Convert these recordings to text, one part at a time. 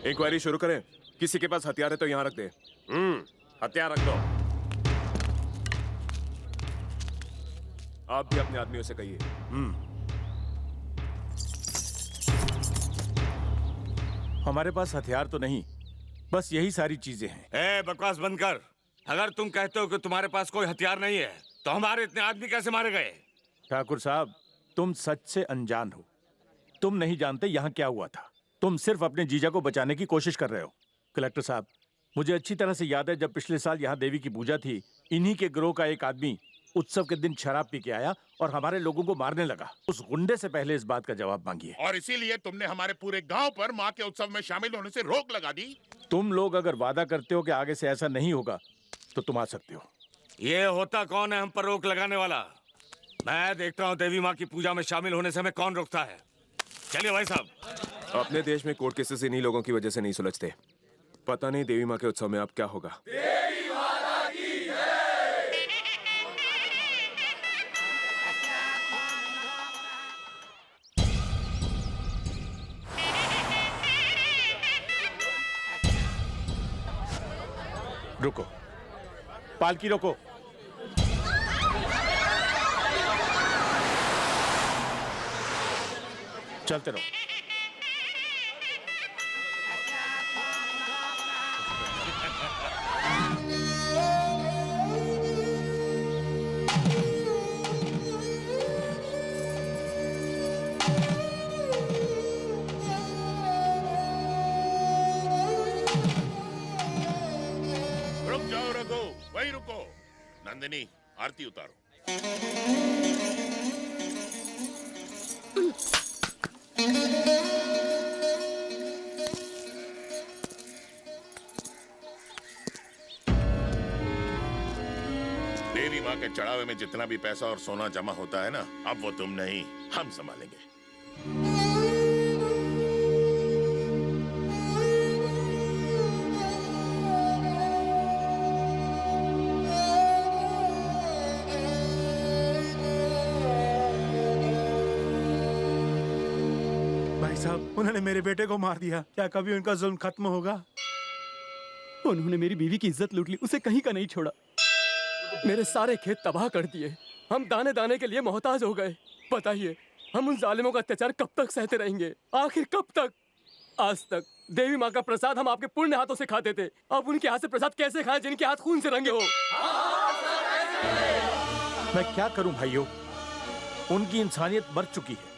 Inquiry शुरू करें। किसी के पास हथियार है तो यहां रख दे। हथियार रख दो। आप भी अपने आदमियों से कहिए। हमारे पास हथियार तो नहीं, बस यही सारी चीजें हैं। ए, बकवास बंद कर। अगर तुम कहते हो कि तुम्हारे पास कोई हथियार नहीं है तो हमारे इतने आदमी कैसे मारे गए? ठाकुर साहब, तुम सच से अनजान हो। तुम नहीं जानते यहाँ क्या हुआ था। तुम सिर्फ अपने जीजा को बचाने की कोशिश कर रहे हो। कलेक्टर साहब, मुझे अच्छी तरह से याद है जब पिछले साल यहाँ देवी की पूजा थी, इन्हीं के गिरोह का एक आदमी उत्सव के दिन शराब पी के आया और हमारे लोगों को मारने लगा। उस गुंडे से पहले इस बात का जवाब मांगिए। और इसीलिए तुमने हमारे पूरे गांव पर माँ के उत्सव में शामिल होने से रोक लगा दी। तुम लोग अगर वादा करते हो कि आगे से ऐसा नहीं होगा तो तुम आ सकते हो। ये होता कौन है हम पर रोक लगाने वाला? मैं देखता हूँ देवी माँ की पूजा में शामिल होने से हमें कौन रोकता है। चलिए भाई साहब। अपने देश में कोर्ट केसेस इन्हीं लोगों की वजह से नहीं सुलझते। पता नहीं देवी माँ के उत्सव में अब क्या होगा। देवी माता की जय। रुको, पालकी रोको। चलते रहो। रुक जाओ रघु, वही रुको। नंदिनी, आरती उतारो। देवी माँ के चढ़ावे में जितना भी पैसा और सोना जमा होता है ना, अब वो तुम नहीं, हम संभालेंगे। भाई साहब, उन्होंने मेरे बेटे को मार दिया। क्या कभी उनका जुल्म खत्म होगा? उन्होंने मेरी बीवी की इज्जत लूट ली, उसे कहीं का नहीं छोड़ा। मेरे सारे खेत तबाह कर दिए। हम दाने दाने के लिए मोहताज हो गए। बताइए, हम उन जालिमों का अत्याचार कब तक सहते रहेंगे? आखिर कब तक? आज तक देवी माँ का प्रसाद हम आपके पुण्य हाथों से खाते थे। अब उनके हाथ से प्रसाद कैसे खाएं जिनके हाथ खून से रंगे हो? मैं क्या करूं भाइयों, उनकी इंसानियत मर चुकी है।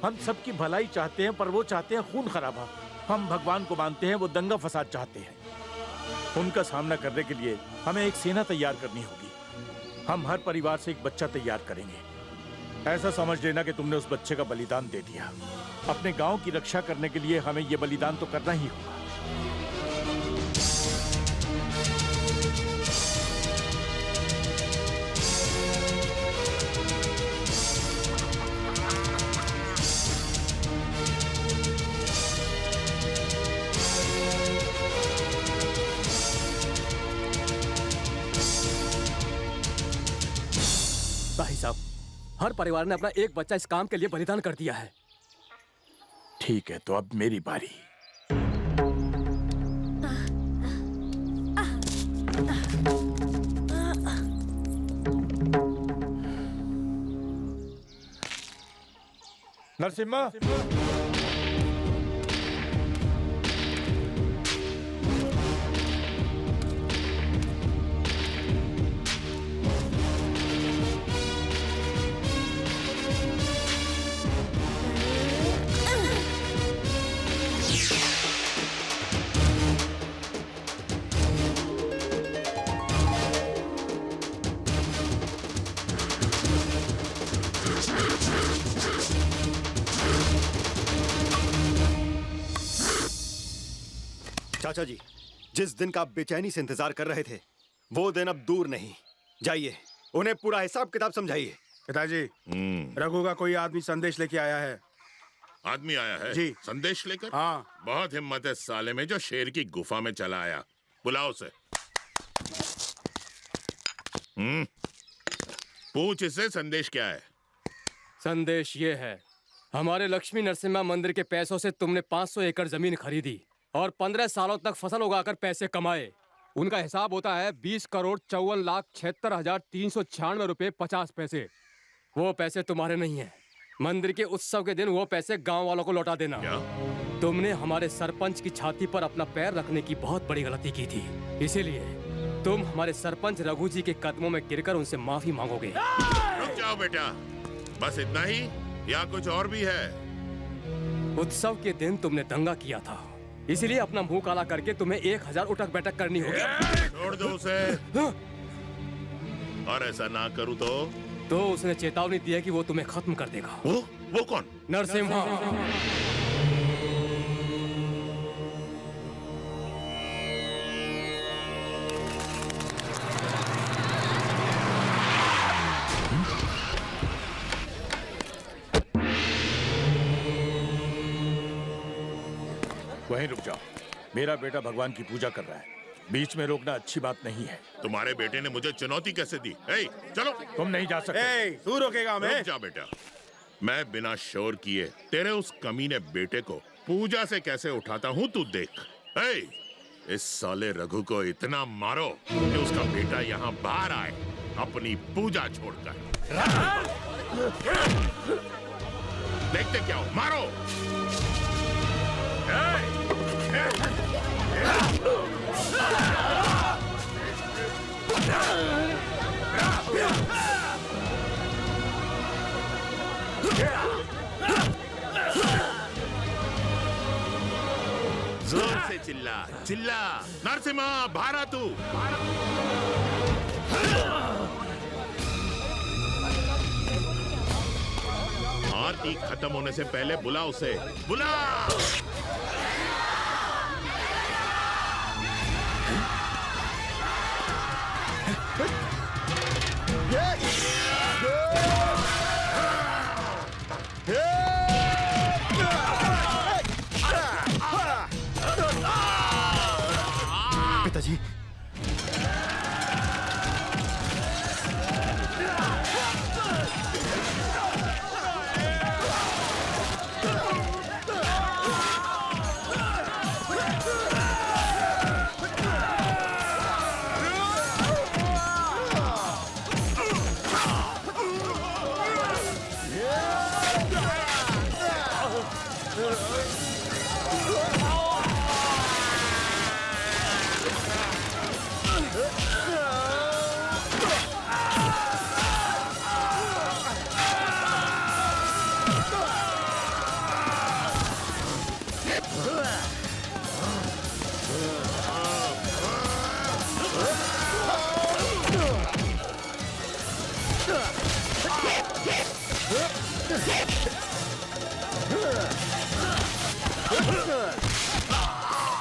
हम सबकी भलाई चाहते हैं पर वो चाहते हैं खून खराबा। हम भगवान को मानते हैं, वो दंगा फसाद चाहते हैं। उनका सामना करने के लिए हमें एक सेना तैयार करनी होगी। हम हर परिवार से एक बच्चा तैयार करेंगे। ऐसा समझ लेना कि तुमने उस बच्चे का बलिदान दे दिया। अपने गांव की रक्षा करने के लिए हमें यह बलिदान तो करना ही होगा। भाई साहब, हर परिवार ने अपना एक बच्चा इस काम के लिए बलिदान कर दिया है। ठीक है, तो अब मेरी बारी। नरसिम्हा, चाचा जी, जिस दिन का आप बेचैनी से इंतजार कर रहे थे, वो दिन अब दूर नहीं। जाइए, उन्हें पूरा हिसाब किताब समझाइए। पिताजी, रघु का कोई आदमी संदेश लेके आया है। आदमी आया है जी। संदेश लेकर। हाँ। बहुत हिम्मत है साले में जो शेर की गुफा में चला आया। बुलाओ उसे। पूछ इससे संदेश क्या है। संदेश ये है, हमारे लक्ष्मी नरसिम्हा मंदिर के पैसों से तुमने 500 एकड़ जमीन खरीदी और 15 सालों तक फसल उगाकर पैसे कमाए। उनका हिसाब होता है 20,54,76,396 रुपए 50 पैसे। वो पैसे तुम्हारे नहीं हैं। मंदिर के उत्सव के दिन वो पैसे गांव वालों को लौटा देना। क्या? तुमने हमारे सरपंच की छाती पर अपना पैर रखने की बहुत बड़ी गलती की थी, इसीलिए तुम हमारे सरपंच रघु जी के कदमों में गिरकर उनसे माफी मांगोगे। रुक जाओ बेटा, बस इतना ही या कुछ और भी है? उत्सव के दिन तुमने दंगा किया था, इसीलिए अपना मुंह काला करके तुम्हें 1000 उठक बैठक करनी होगी। छोड़ दो उसे। और ऐसा ना करूं तो उसने चेतावनी दी है कि वो तुम्हें खत्म कर देगा। वो कौन? नरसिम्हा। वहीं रुक जाओ, मेरा बेटा भगवान की पूजा कर रहा है, बीच में रोकना अच्छी बात नहीं है। तुम्हारे बेटे ने मुझे चुनौती कैसे दी? ए, चलो। तुम नहीं जा सकते। ए, तू रोकेगा हमें? रुक जा बेटा, मैं बिना शोर किए तेरे उस कमीने बेटे को पूजा से कैसे उठाता हूँ तू देख। ए, इस साले रघु को इतना मारो कि उसका बेटा यहाँ बाहर आए अपनी पूजा छोड़कर। देखते क्या हो, मारो। जोर से चिल्ला चिल्ला, नरसिम्हा भारा तू। आरती खत्म होने से पहले बुला उसे, बुला। पिताजी,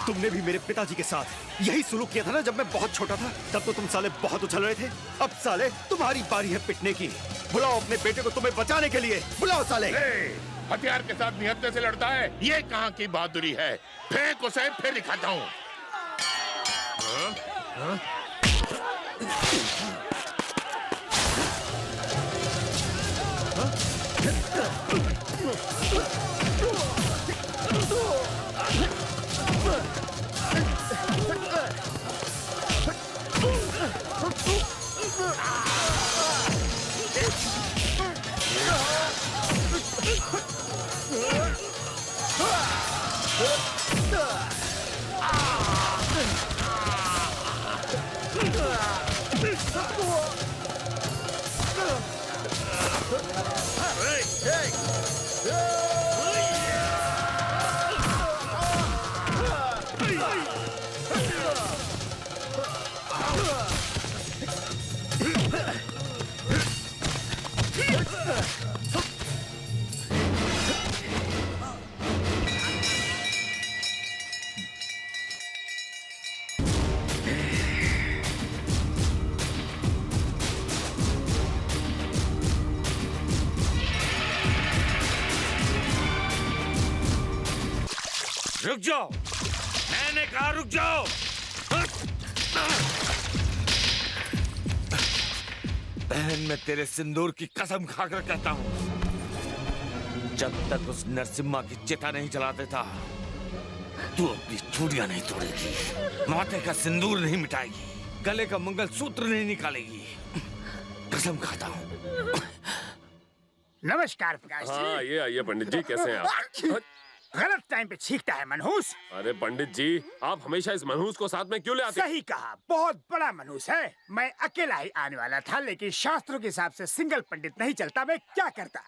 तुमने भी मेरे पिताजी के साथ यही सुलूक किया था ना जब मैं बहुत छोटा था। तब तो तुम साले बहुत उछल रहे थे। अब साले तुम्हारी बारी है पिटने की। बुलाओ अपने बेटे को तुम्हें बचाने के लिए। बुलाओ साले। हथियार के साथ निहत्थे से लड़ता है, ये कहाँ की बहादुरी है? फेंक उसे, फिर दिखाता हूँ। रुक जाओ, मैंने कहा रुक जाओ। बहन, मैं तेरे सिंदूर की कसम खाकर कहता हूं, जब तक उस नरसिम्हा की चिता नहीं जला देता, तू अपनी चूड़ियां नहीं तोड़ेगी, माथे का सिंदूर नहीं मिटाएगी, गले का मंगलसूत्र नहीं निकालेगी। कसम खाता हूं। नमस्कार प्रकाश जी। हाँ, ये आइए पंडित जी, कैसे हैं आप? गलत टाइम पे छींकता है मनहूस। अरे पंडित जी, आप हमेशा इस मनहूस को साथ में क्यों ले आते हैं? सही कहा, बहुत बड़ा मनहूस है। मैं अकेला ही आने वाला था, लेकिन शास्त्रों के हिसाब से सिंगल पंडित नहीं चलता। मैं क्या करता?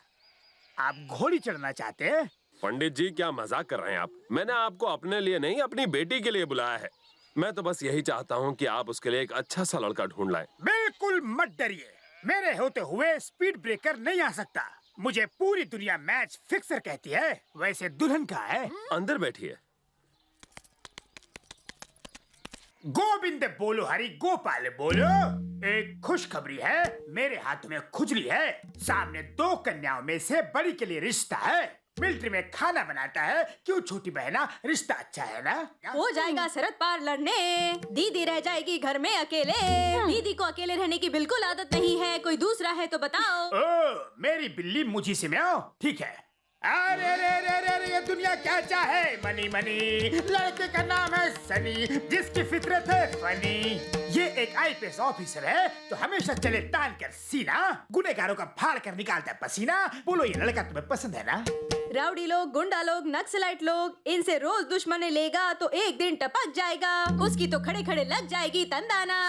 आप घोड़ी चढ़ना चाहते हैं? पंडित जी, क्या मजाक कर रहे हैं आप? मैंने आपको अपने लिए नहीं, अपनी बेटी के लिए बुलाया है। मैं तो बस यही चाहता हूँ कि आप उसके लिए एक अच्छा सा लड़का ढूंढ लाएं। बिल्कुल मत डरिए, मेरे होते हुए स्पीड ब्रेकर नहीं आ सकता। मुझे पूरी दुनिया मैच फिक्सर कहती है। वैसे दुल्हन का है। अंदर बैठिए। गोविंद बोलो हरि गोपाल बोलो। एक खुशखबरी है, मेरे हाथ में खुजली है। सामने 2 कन्याओं में से बड़ी के लिए रिश्ता है। मिलिट्री में खाना बनाता है। क्यों छोटी बहना, रिश्ता अच्छा है ना? हो जाएगा सरहद पार लड़ने, दीदी रह जाएगी घर में अकेले। दीदी को अकेले रहने की बिल्कुल आदत नहीं है, कोई दूसरा है तो बताओ। ओ, मेरी बिल्ली मुझी से म्याओ। ठीक है। अरे रे रे रे रे, ये दुनिया क्या चाहे? मनी मनी, लड़के का नाम है सनी, जिसकी फितरत है फनी। ये एक आईपीएस ऑफिसर है तो हमेशा चले तान कर सीना, गुनेगारों का फाड़ कर निकालता है पसीना। बोलो, ये लड़का तुम्हें पसंद है ना? राउडी लोग, गुंडा लोग, नक्सलाइट लोग, इनसे रोज दुश्मनी लेगा तो एक दिन टपक जाएगा। उसकी तो खड़े खड़े लग जाएगी तंदाना।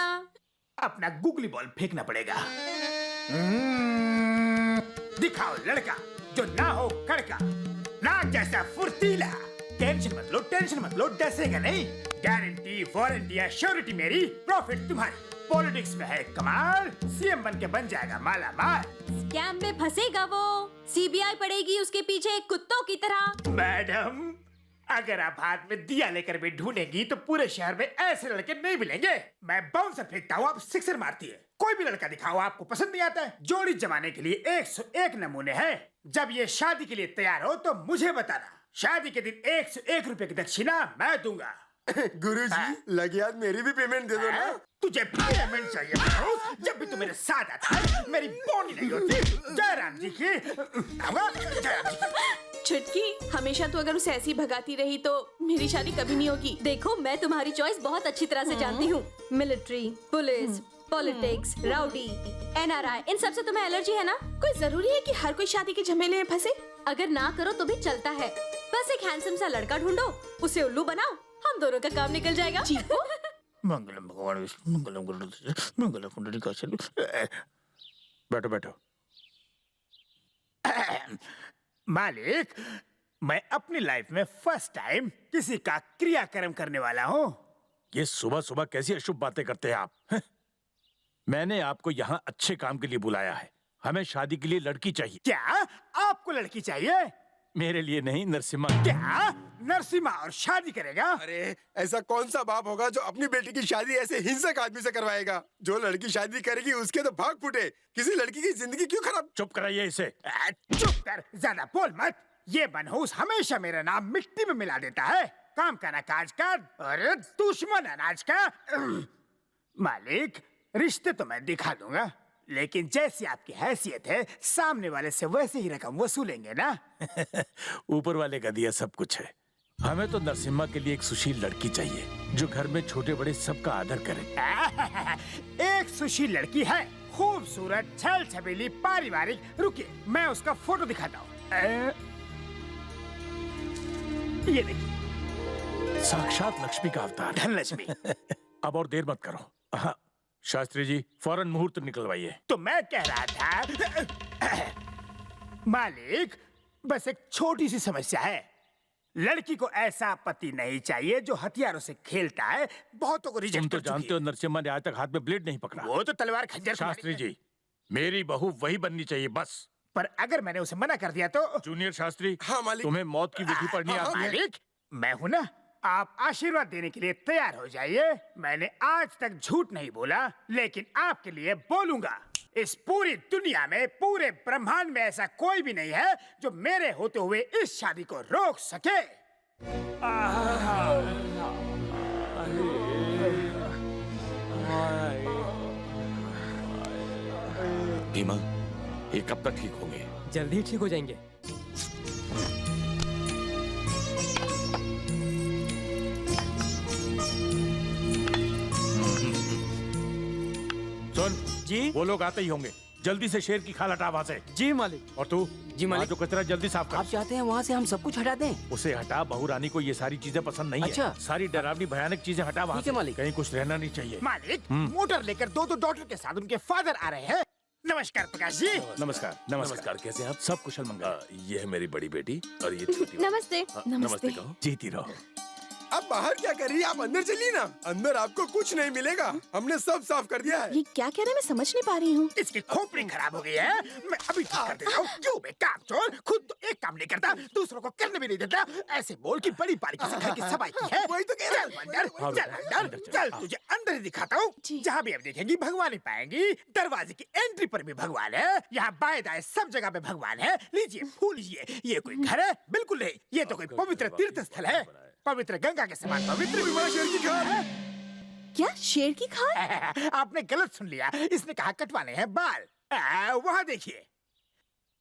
अपना गुगली बॉल फेंकना पड़ेगा। दिखाओ लड़का जो ना हो कड़का, नाक जैसा फुर्तीला। टेंशन मत लो, डसेगा नहीं। गारंटी, वारंटी, एश्योरिटी मेरी, प्रॉफिट तुम्हारी। पॉलिटिक्स में है कमाल, सीएम बन के बन जाएगा माला माल। स्कैम में फंसेगा वो, सीबीआई पड़ेगी उसके पीछे कुत्तों की तरह। मैडम, अगर आप हाथ में दिया लेकर भी ढूंढेंगी तो पूरे शहर में ऐसे लड़के नहीं मिलेंगे। मैं बाउंसर फेंकता हूँ, आप सिक्सर मारती है। कोई भी लड़का दिखाओ, आपको पसंद नहीं आता है। जोड़ी जमाने के लिए 101 नमूने हैं। जब ये शादी के लिए तैयार हो तो मुझे बताना। शादी के दिन 101 रुपए की दक्षिणा मैं दूंगा। गुरुजी, लगे हाथ मेरी भी पेमेंट दे दो ना। तुझे पेमेंट चाहिए मनोज? जब भी तू मेरे साथ आता है मेरी बॉडी नहीं होती। जय राम जी की। जय राम जी की। छुटकी, हमेशा तू अगर उसे ऐसी भगाती रही तो मेरी शादी कभी नहीं होगी। देखो, मैं तुम्हारी चॉइस बहुत अच्छी तरह से जानती हूँ। Military, police, politics, rowdy, NRI, इन सब से तुम्हें एलर्जी है ना? कोई जरूरी है कि हर कोई शादी के झमेले में फंसे? अगर ना करो तो भी चलता है। बस एक हैंडसम सा लड़का ढूंढो, उसे उल्लू बनाओ, हम दोनों का काम निकल जाएगा। मंगलम भगवान विष्णु, मंगलम गरुड़, मंगलम कुंडलिकाक्षी। बैठो बैठो। मालिक, मैं अपनी लाइफ में फर्स्ट टाइम किसी का क्रियाक्रम करने वाला हूँ। ये सुबह सुबह कैसी अशुभ बातें करते हैं आप? हैं? मैंने आपको यहाँ अच्छे काम के लिए बुलाया है। हमें शादी के लिए लड़की चाहिए। क्या आपको लड़की चाहिए? मेरे लिए नहीं, नरसिम्हा। क्या नरसिम्हा और शादी करेगा? अरे, ऐसा कौन सा बाप होगा जो अपनी बेटी की शादी ऐसे हिंसक आदमी से करवाएगा? जो लड़की शादी करेगी उसके तो भाग फूटे। किसी लड़की की जिंदगी क्यों खराब? चुप कराइए इसे। चुप कर, ज्यादा बोल मत। ये मनहूस हमेशा मेरा नाम मिट्टी में मिला देता है। काम का ना काज का, अरे दुश्मन अनाज का। मालिक, रिश्ते तो मैं दिखा दूंगा, लेकिन जैसी आपकी हैसियत है सामने वाले से वैसे ही रकम वसूलेंगे ना। ऊपर वाले का दिया सब कुछ है। हमें तो नरसिम्हा के लिए एक सुशील लड़की चाहिए जो घर में छोटे बड़े सबका आदर करे। एक सुशील लड़की है, खूबसूरत, छल छबीली, पारिवारिक। रुकिए, मैं उसका फोटो दिखाता हूँ। ये देखिए, साक्षात लक्ष्मी का अवतार। धनलक्ष्मी। अब और देर मत करो। हाँ, शास्त्री जी, फौरन मुहूर्त निकलवाइए। तो मैं कह रहा था मालिक, बस एक छोटी सी समस्या है। लड़की को ऐसा पति नहीं चाहिए जो हथियारों से खेलता है। बहुतों को रिजेक्ट तुम तो कर चुकी जानते हो नरसिम्हा ने आज तक हाथ में ब्लेड नहीं पकड़ा। वो तो तलवार खंजर। शास्त्री जी, मेरी बहू वही बननी चाहिए बस। पर अगर मैंने उसे मना कर दिया तो? जूनियर शास्त्री, हाँ मालिक। तुम्हें मौत की विधि पढ़नी आती है? मालिक, मैं हूं ना। आप आशीर्वाद देने के लिए तैयार हो जाइए। मैंने आज तक झूठ नहीं बोला, लेकिन आपके लिए बोलूंगा। इस पूरी दुनिया में, पूरे ब्रह्मांड में ऐसा कोई भी नहीं है जो मेरे होते हुए इस शादी को रोक सके। भीमा, ये कब तक ठीक होंगे? जल्दी ठीक हो जाएंगे। सुन जी वो लोग आते ही होंगे, जल्दी से शेर की खाल हटा वहाँ से। जी मालिक। और तू जी मालिक। वहाँ जो कचरा जल्दी साफ कर। आप चाहते हैं वहाँ से हम सब कुछ हटा दें? उसे हटा, बहू रानी को ये सारी चीजें पसंद नहीं अच्छा। है। सारी डरावनी भयानक चीजें हटा वहाँ ठीक है से। मालिक। कहीं कुछ रहना नहीं चाहिए। मालिक, मोटर लेकर दो डॉक्टर के साथ उनके फादर आ रहे हैं। नमस्कार प्रकाश जी। नमस्कार। नमस्कार, कैसे हैं आप? सब कुशल मंगल। ये है मेरी बड़ी बेटी और ये छोटी। नमस्ते। नमस्ते कहो। जीती रहो। अब बाहर क्या कर रही है? आप अंदर चलिए ना। अंदर आपको कुछ नहीं मिलेगा, हमने सब साफ कर दिया है। ये क्या कह रहे हैं, मैं समझ नहीं पा रही हूँ। इसकी खोपड़ी खराब हो गई है, मैं अभी ठीक कर देता हूँ। क्यों बे कामचोर, खुद तो एक काम नहीं करता, दूसरों को करने भी नहीं देता। ऐसे बोल की बड़ी बारीकी से घर की सफाई की है। वही तो कह रहा चल अंदर, चल अंदर, चल तुझे अंदर ही दिखाता हूँ। जहाँ भी अब देखेंगी भगवान ही पाएंगी। दरवाजे की एंट्री पर भी भगवान है, यहाँ बाएं दाएं सब जगह पे भगवान है। लीजिए फूल लीजिए। ये कोई घर है? बिल्कुल नहीं, ये तो कोई पवित्र तीर्थ स्थल है। पवित्र गंगा के समान पवित्र भी बड़ा शेर की खाल है। क्या शेर की खाल? आपने गलत सुन लिया, इसने कहा कटवाने हैं बाल। वहाँ देखिए,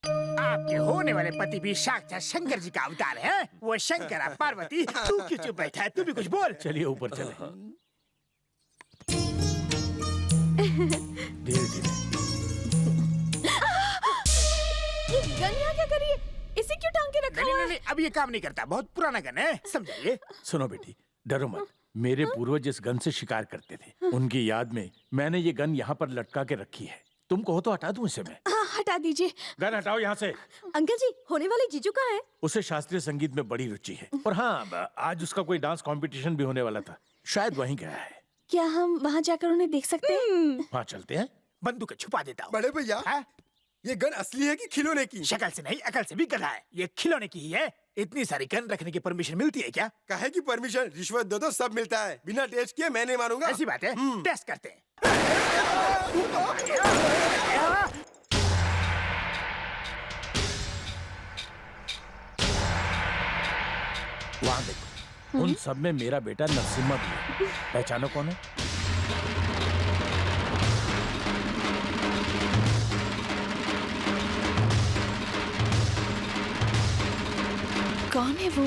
आपके होने वाले पति भी साक्षात शंकर जी का अवतार है। वो शंकर पार्वती। तू क्यों चुप बैठा है? तू भी कुछ बोल। चलिए ऊपर चले। धीरे धीरे। ये गन यहाँ क्या करिए? इसे क्यों टांग के रखा नहीं हुआ नहीं है? नहीं, अब ये काम नहीं करता, बहुत पुराना गन है, समझाइए। सुनो बेटी, डरो मत। मेरे पूर्वज इस गन से शिकार करते थे, उनकी याद में मैंने ये गन यहाँ पर लटका के रखी है। तुम कहो तो हटा दूं इसे मैं? हाँ, हटा दीजिए। गन हटाओ यहाँ से। अंकल जी, होने वाले जीजू कहाँ है? उसे शास्त्रीय संगीत में बड़ी रुचि है और हाँ, आज उसका कोई डांस कंपटीशन भी होने वाला था, शायद वहीं गया है। क्या हम वहाँ जाकर उन्हें देख सकते हैं? हाँ चलते हैं। बंदूक छुपा देता हूँ। बड़े भैया, हाँ? ये गन असली है कि खिलौने की? शक्ल से नहीं, अकल से भी गधा है। ये खिलौने की ही है। इतनी सारी गन रखने की परमिशन मिलती है क्या? काहे की परमिशन? रिश्वत दो तो सब मिलता है। बिना टेस्ट किए मैं नहीं मानूंगा। ऐसी बात है, टेस्ट करते हैं। वहाँ देखो, उन सब में मेरा बेटा नरसिम्हा भी है। पहचानो कौन है? कौन है वो?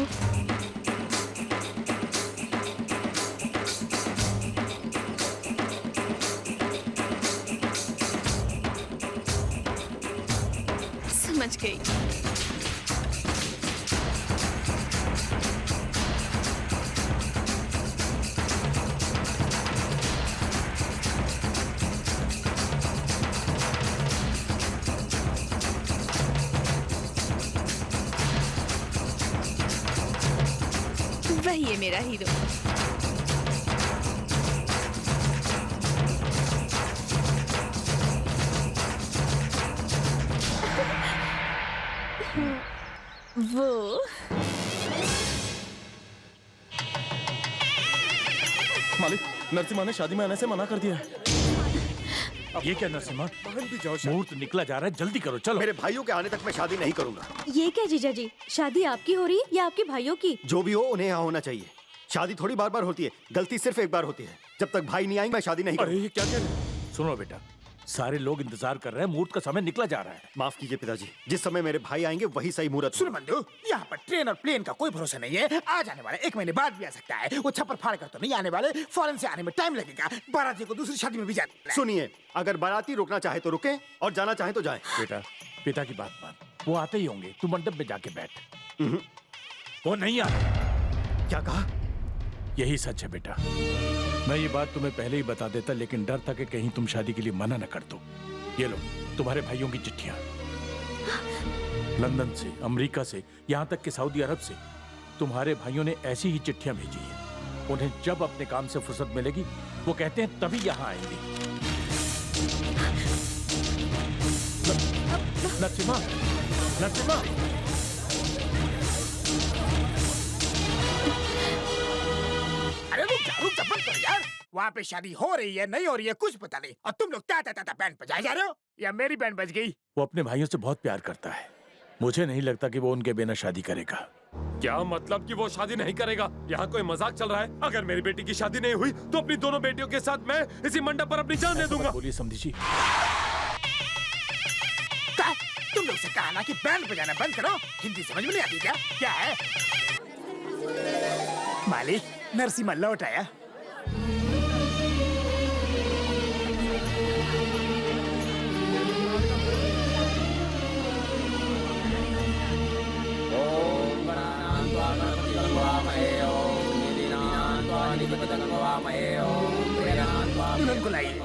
समझ गई। वही है मेरा हीरो। वो मालिक, नरसिम्हा ने शादी में आने से मना कर दिया है। ये क्या नरसिम्हा? बहन भी जाओ। मुहूर्त निकला जा रहा है, जल्दी करो चलो। मेरे भाइयों के आने तक मैं शादी नहीं करूंगा। ये क्या जीजा जी, शादी आपकी हो रही है या आपके भाइयों की? जो भी हो उन्हें यहाँ होना चाहिए। शादी थोड़ी बार बार होती है, गलती सिर्फ एक बार होती है। जब तक भाई नहीं आएंगे मैं शादी नहीं अरे करूंगा। ये क्या कह रहे हैं? सुनो बेटा, सारे लोग इंतजार कर रहे हैं, मुहूर्त का समय निकला जा रहा है। माफ कीजिए पिताजी, जिस समय मेरे भाई आएंगे वही सही मुहूर्त सुन होगा। बंधु, यहाँ पर ट्रेन और प्लेन का कोई भरोसा नहीं है। आ जाने वाले 1 महीने बाद भी आ सकता है। वो छप्पर फाड़ कर तो नहीं आने वाले, फौरन से आने में टाइम लगेगा। बाराती को दूसरी शादी में भी जाना है। सुनिए, अगर बाराती रुकना चाहे तो रुके और जाना चाहे तो जाए। बेटा, पिता की बात मान, वो आते ही होंगे, तू मंडप में जाके बैठ। वो नहीं आ रहे। क्या कहा? यही सच है बेटा। मैं ये बात तुम्हें पहले ही बता देता, लेकिन डर था कि कहीं तुम शादी के लिए मना न कर दो। ये लो तुम्हारे भाइयों की चिट्ठियां, लंदन से, अमेरिका से, यहाँ तक कि सऊदी अरब से तुम्हारे भाइयों ने ऐसी ही चिट्ठियां भेजी हैं। उन्हें जब अपने काम से फुर्सत मिलेगी वो कहते हैं तभी यहाँ आएंगे। नरसिम्हा, नरसिम्हा, अरे रुक जा बंद करो यार। वहाँ पे शादी हो रही है नहीं हो रही है कुछ पता नहीं, और तुम लोग ताता बैंड बजाए जा रहे हो। या मेरी बैंड बज गई? वो अपने भाइयों से बहुत प्यार करता है। मुझे नहीं लगता कि वो उनके बिना शादी करेगा। क्या मतलब कि वो शादी नहीं करेगा? यहाँ कोई मजाक चल रहा है? अगर मेरी बेटी की शादी नहीं हुई तो अपनी दोनों बेटियों के साथ मैं इसी मंडप पर अपनी जान दे दूंगा। बोलिए समधी जी। तुम लोग से कहा ना कि बैंड बजाना बंद करो। हिंदी समझ में नहीं आती क्या? क्या है? मालिक, नरसिम्हा लौट आया। दुल्हन को लाइए।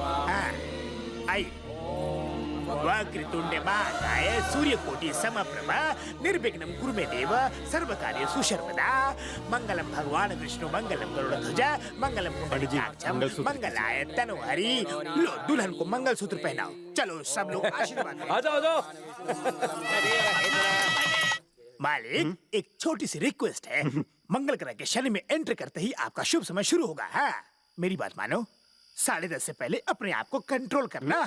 आई। वक्रतुंड महाकाय सूर्यकोटि समप्रभा निर्विघ्नं कुरु मे देव सर्वकार्येषु सर्वदा मंगलम भगवान विष्णु मंगलम गरुड़ध्वजा मंगलम पुंडरीकाक्षं मंगलाय तनोहरि। लो दुल्हन को मंगलसूत्र पहनाओ। चलो सब लोग आशीर्वाद करें। आ जाओ। मालिक, एक छोटी सी रिक्वेस्ट है। मंगल ग्रह के शनि में एंटर करते ही आपका शुभ समय शुरू होगा। हाँ, मेरी बात मानो। 10:30 से पहले अपने आप को कंट्रोल करना।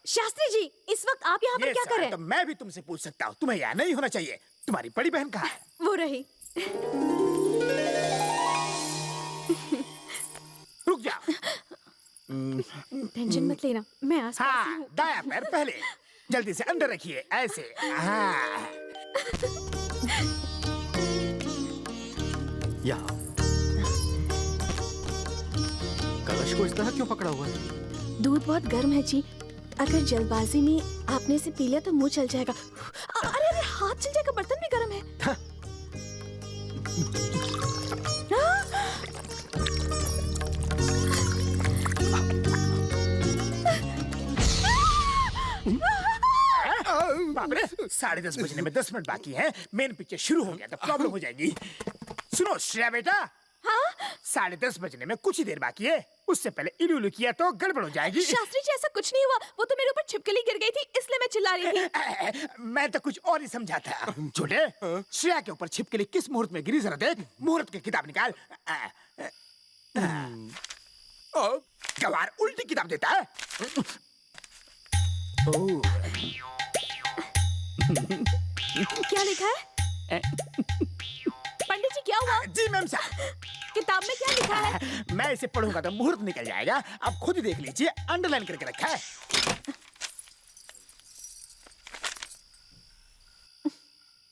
शास्त्री जी, इस वक्त आप यहाँ पर क्या कर रहे हैं? तो मैं भी तुमसे पूछ सकता हूँ, तुम्हें यहाँ नहीं होना चाहिए। तुम्हारी बड़ी बहन कहाँ है? वो रही। रुक जाओ। टेंशन मत लेना, मैं आसपास ही हूँ। दाया पैर पहले, जल्दी से अंदर रखिए, ऐसे। हाँ। यहाँ कलश को इस तरह क्यों पकड़ा हुआ है? दूध बहुत गर्म है जी। अगर जल्दबाजी में आपने इसे पी लिया तो मुंह चल जाएगा। अरे अरे, हाथ चल जाएगा, बर्तन भी गर्म है। बाप रे, 10:30 बजने में 10 मिनट बाकी है। मेन पिक्चर शुरू हो गया तो प्रॉब्लम हो जाएगी। सुनो श्रेया बेटा, हाँ? 10:30 बजने में कुछ ही देर बाकी है। उससे पहले इलू किया तो गड़बड़ हो जाएगी। शास्त्री जी, ऐसा कुछ नहीं हुआ। वो तो मेरे ऊपर छिपकली गिर गई थी, इसलिए मैं चिल्ला रही थी। मैं तो कुछ और ही समझा था। छोटे, श्रेया के ऊपर छिपकली किस मुहूर्त में गिरी? जरा देख, मुहूर्त की किताब निकाल। गवार उल्टी किताब देता है। क्या लिखा है? पंडित जी, क्या हुआ? जी मैम साहब, किताब में क्या लिखा है? मैं इसे पढ़ूंगा तो मुहूर्त निकल जाएगा। आप खुद ही देख लीजिए, अंडरलाइन करके रखा है।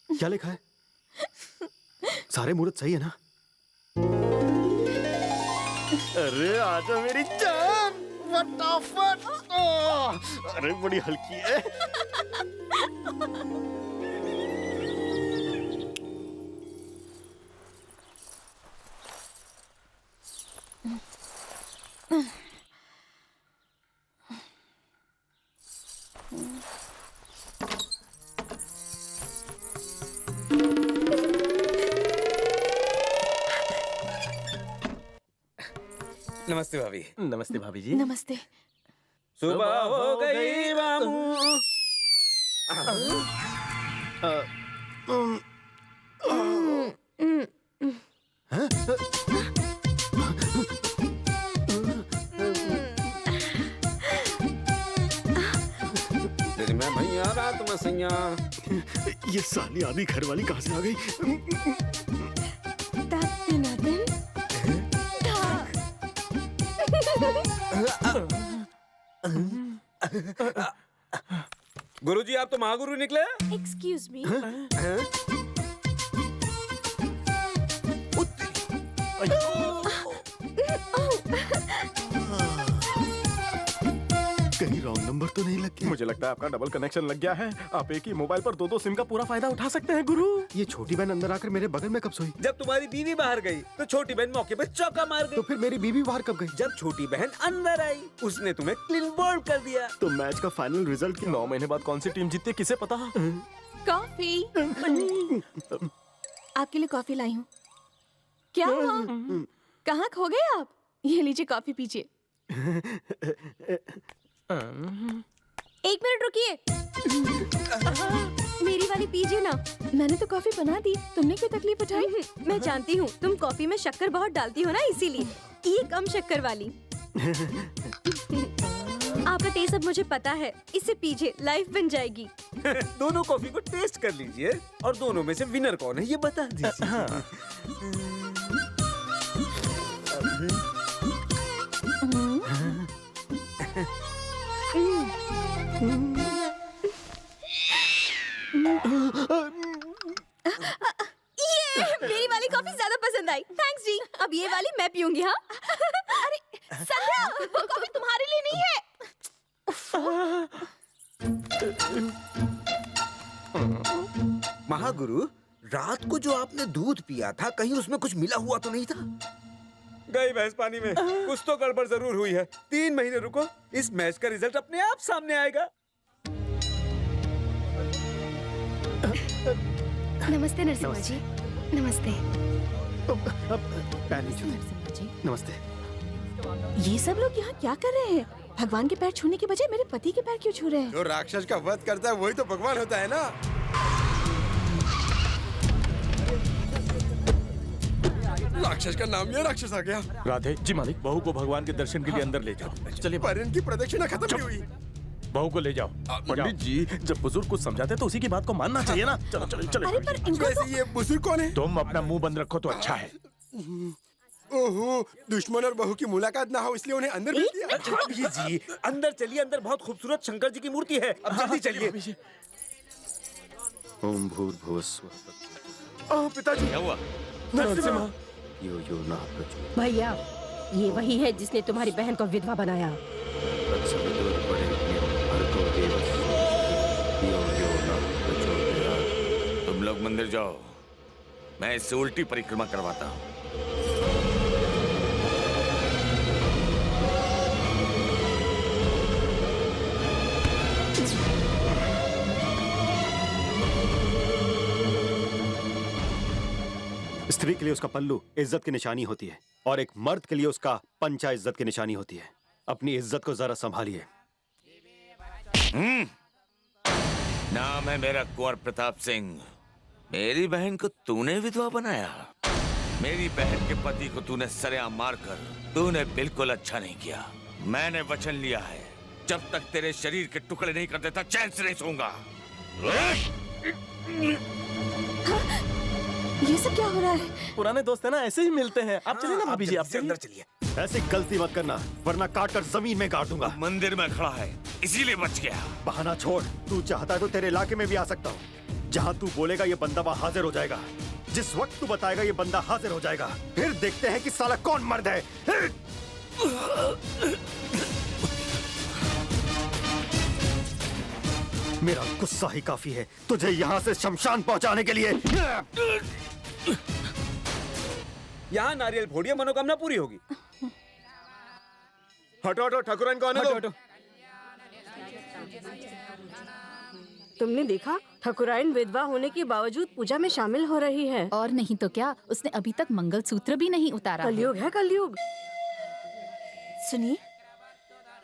क्या लिखा है? सारे मुहूर्त सही है ना? अरे आजा मेरी जान, फटाफट। अरे बड़ी हल्की है। नमस्ते भाभी। नमस्ते भाभी जी। नमस्ते। सुबह हो गई मामू। मैं भैया रात में सैया। ये साली आधी घर वाली कहाँ से आ गई? गुरुजी, आप तो महागुरु निकले। Excuse me. कहीं रॉन्ग नंबर तो नहीं लग गया? मुझे लगता है आपका डबल कनेक्शन लग गया है। आप एक ही मोबाइल पर 2-2 सिम का पूरा फायदा उठा सकते हैं गुरु। ये छोटी बहन अंदर आकर मेरे बगल में कब सोई? जब तुम्हारी बीवी बाहर गई तो छोटी बहन मौके पर चौका मार गई। तो फिर मेरी बीवी बाहर कब गई? जब छोटी बहन अंदर आई, उसने तुम्हें क्लीन बोल्ड कर दिया। तो मैच का फाइनल रिजल्ट 9 महीने बाद कौन सी टीम जीतती है, किसे पता? कॉफी। आपके लिए कॉफी लाई हूँ। क्या हुआ? कहाँ खो गए आप? ये लीजिए, कॉफी पीजिए। 1 मिनट रुकिए। मेरी वाली पीजिए ना। मैंने तो कॉफी बना दी, तुमने क्यों तकलीफ उठाई? मैं जानती हूँ तुम कॉफी में शक्कर बहुत डालती हो ना, इसीलिए। ये कम शक्कर वाली। आपका टेस्ट अब मुझे पता है, इसे पीजिए, लाइफ बन जाएगी। दोनों कॉफी को टेस्ट कर लीजिए और दोनों में से विनर कौन है ये बता दीजिए। हाँ। ये मेरी वाली कॉफी ज्यादा पसंद आई, थैंक्स जी। अब ये वाली मैं पीऊंगी। हाँ अरे संध्या, वो कॉफी तुम्हारे लिए नहीं है। महागुरु, रात को जो आपने दूध पिया था कहीं उसमें कुछ मिला हुआ तो नहीं था? गई भैंस पानी में। कुछ तो गड़बड़ जरूर हुई है। 3 महीने रुको, इस मैच का रिजल्ट अपने आप सामने आएगा। नमस्ते नरसिम्हा जी। नमस्ते। नमस्ते। ये सब लोग यहाँ क्या कर रहे हैं? भगवान के पैर छूने के बजाय मेरे पति के पैर क्यों छू रहे हैं? जो राक्षस का वध करता है वही तो भगवान होता है ना। राक्षस का नाम लिया, राक्षस आ गया। राधे जी मालिक, बहू को भगवान के दर्शन के लिए अंदर ले जाओ। चलिए। पर इनकी प्रदक्षिणा खत्म नहीं हुई। बहू को ले जाओ। पंडित जी, जब बुजुर्ग कुछ समझाते तो उसी की बात को मानना चाहिए ना। चलो चलो चलो। अरे पर इनको वैसे ये बुजुर्ग कौन है? तुम अपना मुंह बंद रखो तो अच्छा है। ओहो, दुश्मन और बहू की मुलाकात ना हो इसलिए उन्हें अंदर भेज दिया। जी अंदर चलिए, अंदर बहुत खूबसूरत शंकर जी की मूर्ति है। अब जल्दी चलिए। ओम भूर्भुवस्सुः। पिताजी। क्या हुआ? नरसिम्हा। यो यो न प्रचोदयात्। भैया, ये वही है जिसने तुम्हारी बहन को विधवा बनाया। तत्सवितुर्वरेण्यं भर्गो देवस्य धियो यो न प्रचोदयात्। तुम लोग मंदिर जाओ, मैं इससे उल्टी परिक्रमा करवाता हूँ। स्त्री के लिए उसका पल्लू इज्जत की निशानी होती है और एक मर्द के लिए उसका पंचा इज्जत की निशानी होती है। अपनी इज्जत को जरा संभालिए। नाम है मेरा कुंवर प्रताप सिंह। मेरी बहन को तूने विधवा बनाया। मेरी बहन के पति को तूने सरेआम मारकर तूने बिल्कुल अच्छा नहीं किया। मैंने वचन लिया है, जब तक तेरे शरीर के टुकड़े नहीं कर देता चैन से नहीं सोऊंगा। ये सब क्या हो रहा है? पुराने दोस्त है ना, ऐसे ही मिलते हैं। आप चलिए ना भाभी जी, आप अंदर चलिए। ऐसी गलती मत करना वरना काट कर जमीन में गाड़ दूंगा। मंदिर में खड़ा है इसीलिए बच गया। बहाना छोड़, तू चाहता है तो तेरे इलाके में भी आ सकता हूँ। जहाँ तू बोलेगा ये बंदा वहाँ हाजिर हो जाएगा। जिस वक्त तू बताएगा ये बंदा हाजिर हो जाएगा। फिर देखते हैं कि साला कौन मर्द है। मेरा गुस्सा ही काफी है तुझे यहाँ से शमशान पहुँचाने के लिए। यहाँ नारियल फोड़िए, मनोकामना पूरी होगी। हटो हटो, ठाकुराइन को आने दो। तुमने देखा, ठाकुराइन विधवा होने के बावजूद पूजा में शामिल हो रही है। और नहीं तो क्या, उसने अभी तक मंगलसूत्र भी नहीं उतारा। कलयुग है कलयुग। सुनिए,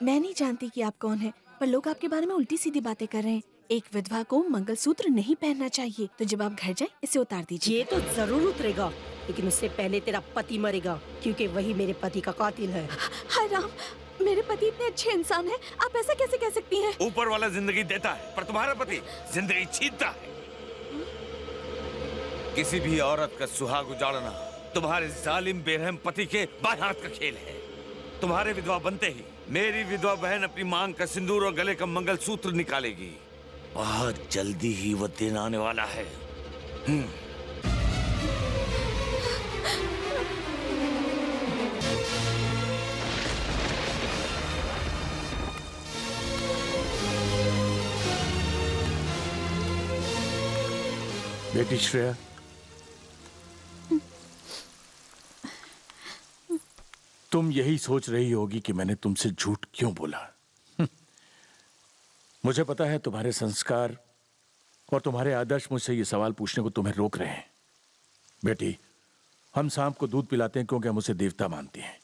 मैं नहीं जानती कि आप कौन हैं, पर लोग आपके बारे में उल्टी सीधी बातें कर रहे हैं। एक विधवा को मंगलसूत्र नहीं पहनना चाहिए, तो जब आप घर जाएं इसे उतार दीजिए। ये तो जरूर उतरेगा, लेकिन उससे पहले तेरा पति मरेगा, क्योंकि वही मेरे पति का कातिल है। हाय राम, मेरे पति इतने अच्छे इंसान हैं, आप ऐसा कैसे कह सकती हैं? ऊपर वाला जिंदगी देता है पर तुम्हारा पति जिंदगी छीनता है। किसी भी औरत का सुहाग उजाड़ना तुम्हारे जालिम बेरहम पति के बाएं हाथ का खेल है। तुम्हारे विधवा बनते ही मेरी विधवा बहन अपनी मांग का सिंदूर और गले का मंगलसूत्र निकालेगी। बहुत जल्दी ही वो दिन आने वाला है। बेटी श्रेया, तुम यही सोच रही होगी कि मैंने तुमसे झूठ क्यों बोला। मुझे पता है तुम्हारे संस्कार और तुम्हारे आदर्श मुझसे ये सवाल पूछने को तुम्हें रोक रहे हैं। बेटी, हम सांप को दूध पिलाते हैं क्योंकि हम उसे देवता मानते हैं,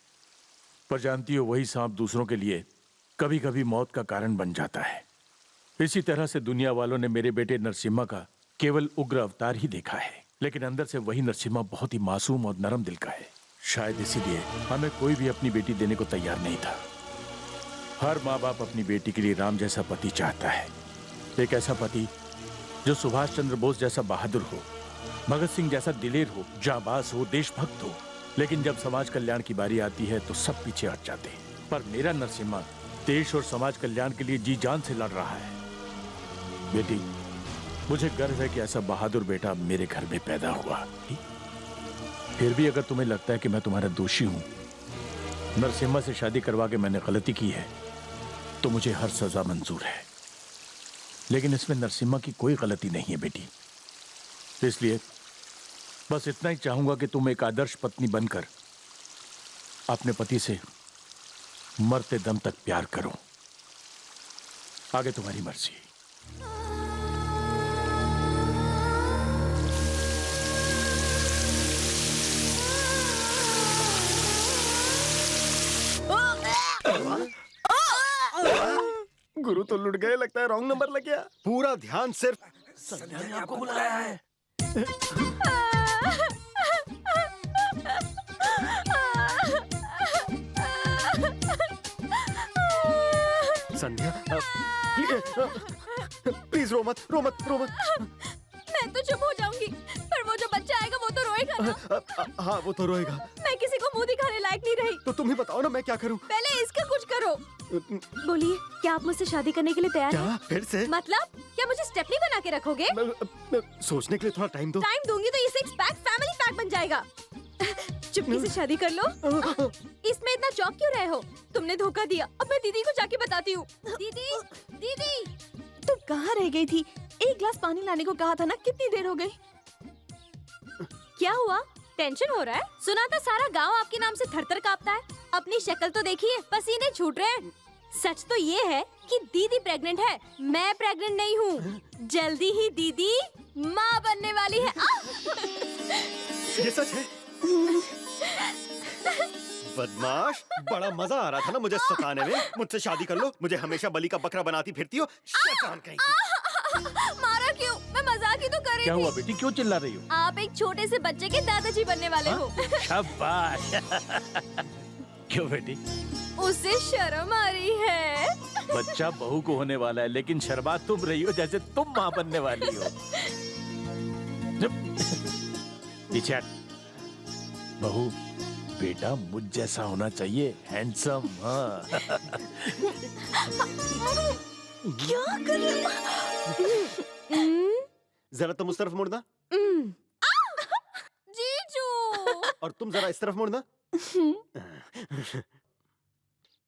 पर जानती हो वही सांप दूसरों के लिए कभी कभी मौत का कारण बन जाता है। इसी तरह से दुनिया वालों ने मेरे बेटे नरसिम्हा का केवल उग्र अवतार ही देखा है, लेकिन अंदर से वही नरसिम्हा बहुत ही मासूम और नरम दिल का है। शायद इसीलिए हमें कोई भी अपनी बेटी देने को तैयार नहीं था। हर माँ बाप अपनी बेटी के लिए राम जैसा पति चाहता है, एक ऐसा पति जो सुभाष चंद्र बोस जैसा बहादुर हो, भगत सिंह जैसा दिलेर हो, जाबाज हो, देशभक्त हो। लेकिन जब समाज कल्याण की बारी आती है तो सब पीछे हट जाते हैं। पर मेरा नरसिम्हा देश और समाज कल्याण के लिए जी जान से लड़ रहा है। बेटी, मुझे गर्व है कि ऐसा बहादुर बेटा मेरे घर में पैदा हुआ। फिर भी अगर तुम्हें लगता है कि मैं तुम्हारा दोषी हूं, नरसिम्हा से शादी करवा के मैंने गलती की है, तो मुझे हर सजा मंजूर है। लेकिन इसमें नरसिम्हा की कोई गलती नहीं है बेटी। इसलिए बस इतना ही चाहूंगा कि तुम एक आदर्श पत्नी बनकर अपने पति से मरते दम तक प्यार करो। आगे तुम्हारी मर्जी। गुरु तो लुट गए, लगता है रॉन्ग नंबर लग गया। पूरा ध्यान सिर्फ संध्या ने आपको बुलाया है। संध्या, प्लीज रो मत, रो मत, रो मत। मैं तो चुप हो जाऊंगी, पर वो जो बच्चा आएगा वो तो रोएगा ना। हाँ, वो तो रोएगा। मैं किसी को मुंह दिखाने लायक नहीं रही। तो तुम ही बताओ ना, मैं क्या करूं? पहले इसका कुछ करो। बोलिए, क्या आप मुझसे शादी करने के लिए तैयार हैं? क्या? फिर से? मतलब क्या मुझे स्टेपनी बना के रखोगे? सोचने के लिए थोड़ा टाइम दो। टाइम दूंगी तो ये सिक्स पैक फैमिली पैक बन जाएगा। चुपके से शादी कर लो। इसमें इतना चौंक क्यों रहे हो? तुमने धोखा दिया। अब मैं दीदी को जाके बताती हूँ। दीदी, दीदी, तुम कहाँ रह गई थी? एक गिलास पानी लाने को कहा था ना, कितनी देर हो गई? क्या हुआ? टेंशन हो रहा है? सुना था सारा गांव आपके नाम से थरथर कांपता है। अपनी शक्ल तो देखिए, पसीने छूट रहे हैं। सच तो ये है कि दीदी प्रेग्नेंट है, मैं प्रेग्नेंट नहीं हूँ। जल्दी ही दीदी माँ बनने वाली है। ये सच है? बदमाश, बड़ा मजा आ रहा था ना मुझे सताने में। मुझसे शादी कर लो, मुझे हमेशा बलि का बकरा बनाती फिरती हो। शैतान कहीं की। मारा क्यों? मैं मजाक ही तो कर रही थी। क्या हुआ बेटी, क्यों चिल्ला रही हो? आप एक छोटे से बच्चे के दादाजी बनने वाले हो। शाबाश। क्यों बेटी? उसे शर्म आ रही है। बच्चा बहू को होने वाला है, लेकिन शर्मा तुम रही हो जैसे तुम माँ बनने वाली हो। पीछे हट। बहू, बेटा मुझ जैसा होना चाहिए, हैंडसम। हाँ। क्या कर रहे हो? जरा तुम उस तरफ मुड़ना। जीजू। और तुम जरा इस तरफ मुड़ना।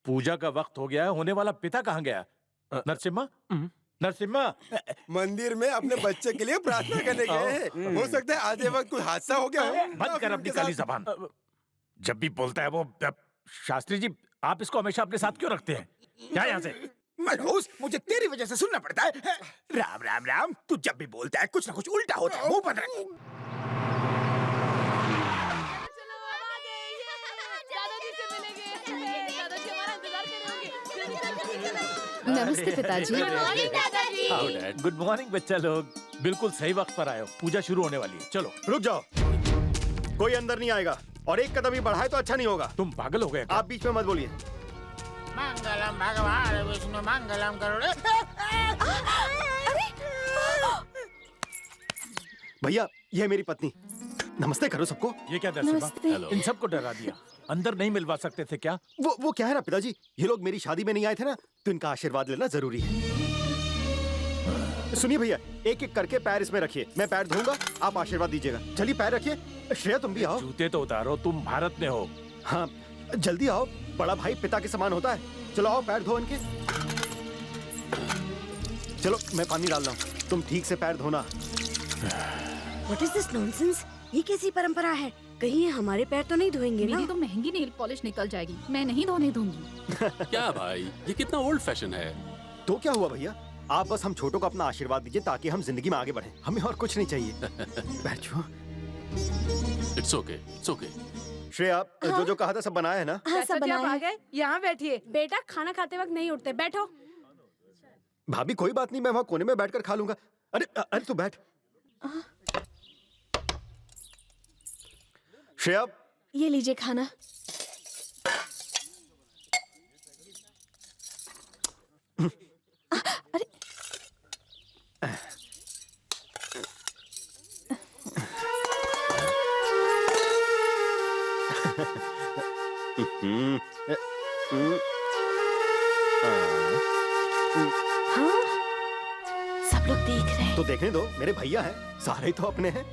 पूजा का वक्त हो गया है, होने वाला पिता कहाँ गया? नरसिम्हा, नरसिम्हा। मंदिर में अपने बच्चे के लिए प्रार्थना करने गए हैं। हो सकता है आधे वक्त कोई हादसा हो गया हो। बंद कर अपनी काली जबान। जब भी बोलता है वो। शास्त्री जी, आप इसको हमेशा अपने साथ क्यों रखते हैं? क्या यहाँ से? मनोज, मुझे तेरी वजह से सुनना पड़ता है। राम राम राम, तू जब भी बोलता है कुछ ना कुछ उल्टा होता है। मुंह बंद रख। नमस्ते पिताजी। गुड मॉर्निंग बच्चा लोग। बिल्कुल सही वक्त पर आए हो, पूजा शुरू होने वाली है। चलो रुक जाओ, कोई अंदर नहीं आएगा और एक कदम ही बढ़ाए तो अच्छा नहीं होगा। तुम पागल हो गए? आप बीच में मत बोलिए। मंगलम भगवान विष्णु मंगलम करुणे। भैया, ये है मेरी पत्नी। नमस्ते करो सबको। ये क्या नरसिम्हा, इन सबको डरा दिया। अंदर नहीं मिलवा सकते थे क्या? वो क्या है ना पिताजी, ये लोग मेरी शादी में नहीं आए थे ना, तो इनका आशीर्वाद लेना जरूरी है। सुनिए भैया, एक एक करके पैर इसमें रखिए। मैं पैर धोऊंगा, आप आशीर्वाद दीजिएगा। चलिए पैर रखिए। श्रेया तुम भी आओ। जूते तो उतारो, तुम भारत में हो। हाँ, जल्दी आओ, बड़ा भाई पिता के समान होता है। चलो आओ, पैर धो इनके। चलो मैं पानी डाल रहा हूँ, तुम ठीक से पैर धोना। What is this nonsense? ये कैसी परंपरा है? कहीं ये हमारे पैर तो नहीं धोएंगे ना? मेरी तो महंगी नेल पॉलिश निकल जाएगी, मैं नहीं धोने दूंगी। क्या भाई, ये कितना ओल्ड फैशन है। तो क्या हुआ भैया, आप बस हम छोटों को अपना आशीर्वाद दीजिए ताकि हम जिंदगी में आगे बढ़ें। हमें और कुछ नहीं चाहिए। बैठो। It's okay, it's okay. Shreya, जो कहा था सब बनाया है ना? हाँ, सब बनाया है। यहाँ बैठिए। बेटा खाना खाते वक्त नहीं उठते, बैठो। भाभी कोई बात नहीं, मैं वहाँ कोने में बैठकर खा लूंगा। अरे अरे तू बैठ। श्रेया, ये लीजिए खाना। सब लोग देख रहे हैं। तो देखने दो, मेरे भैया हैं, सारे तो अपने हैं।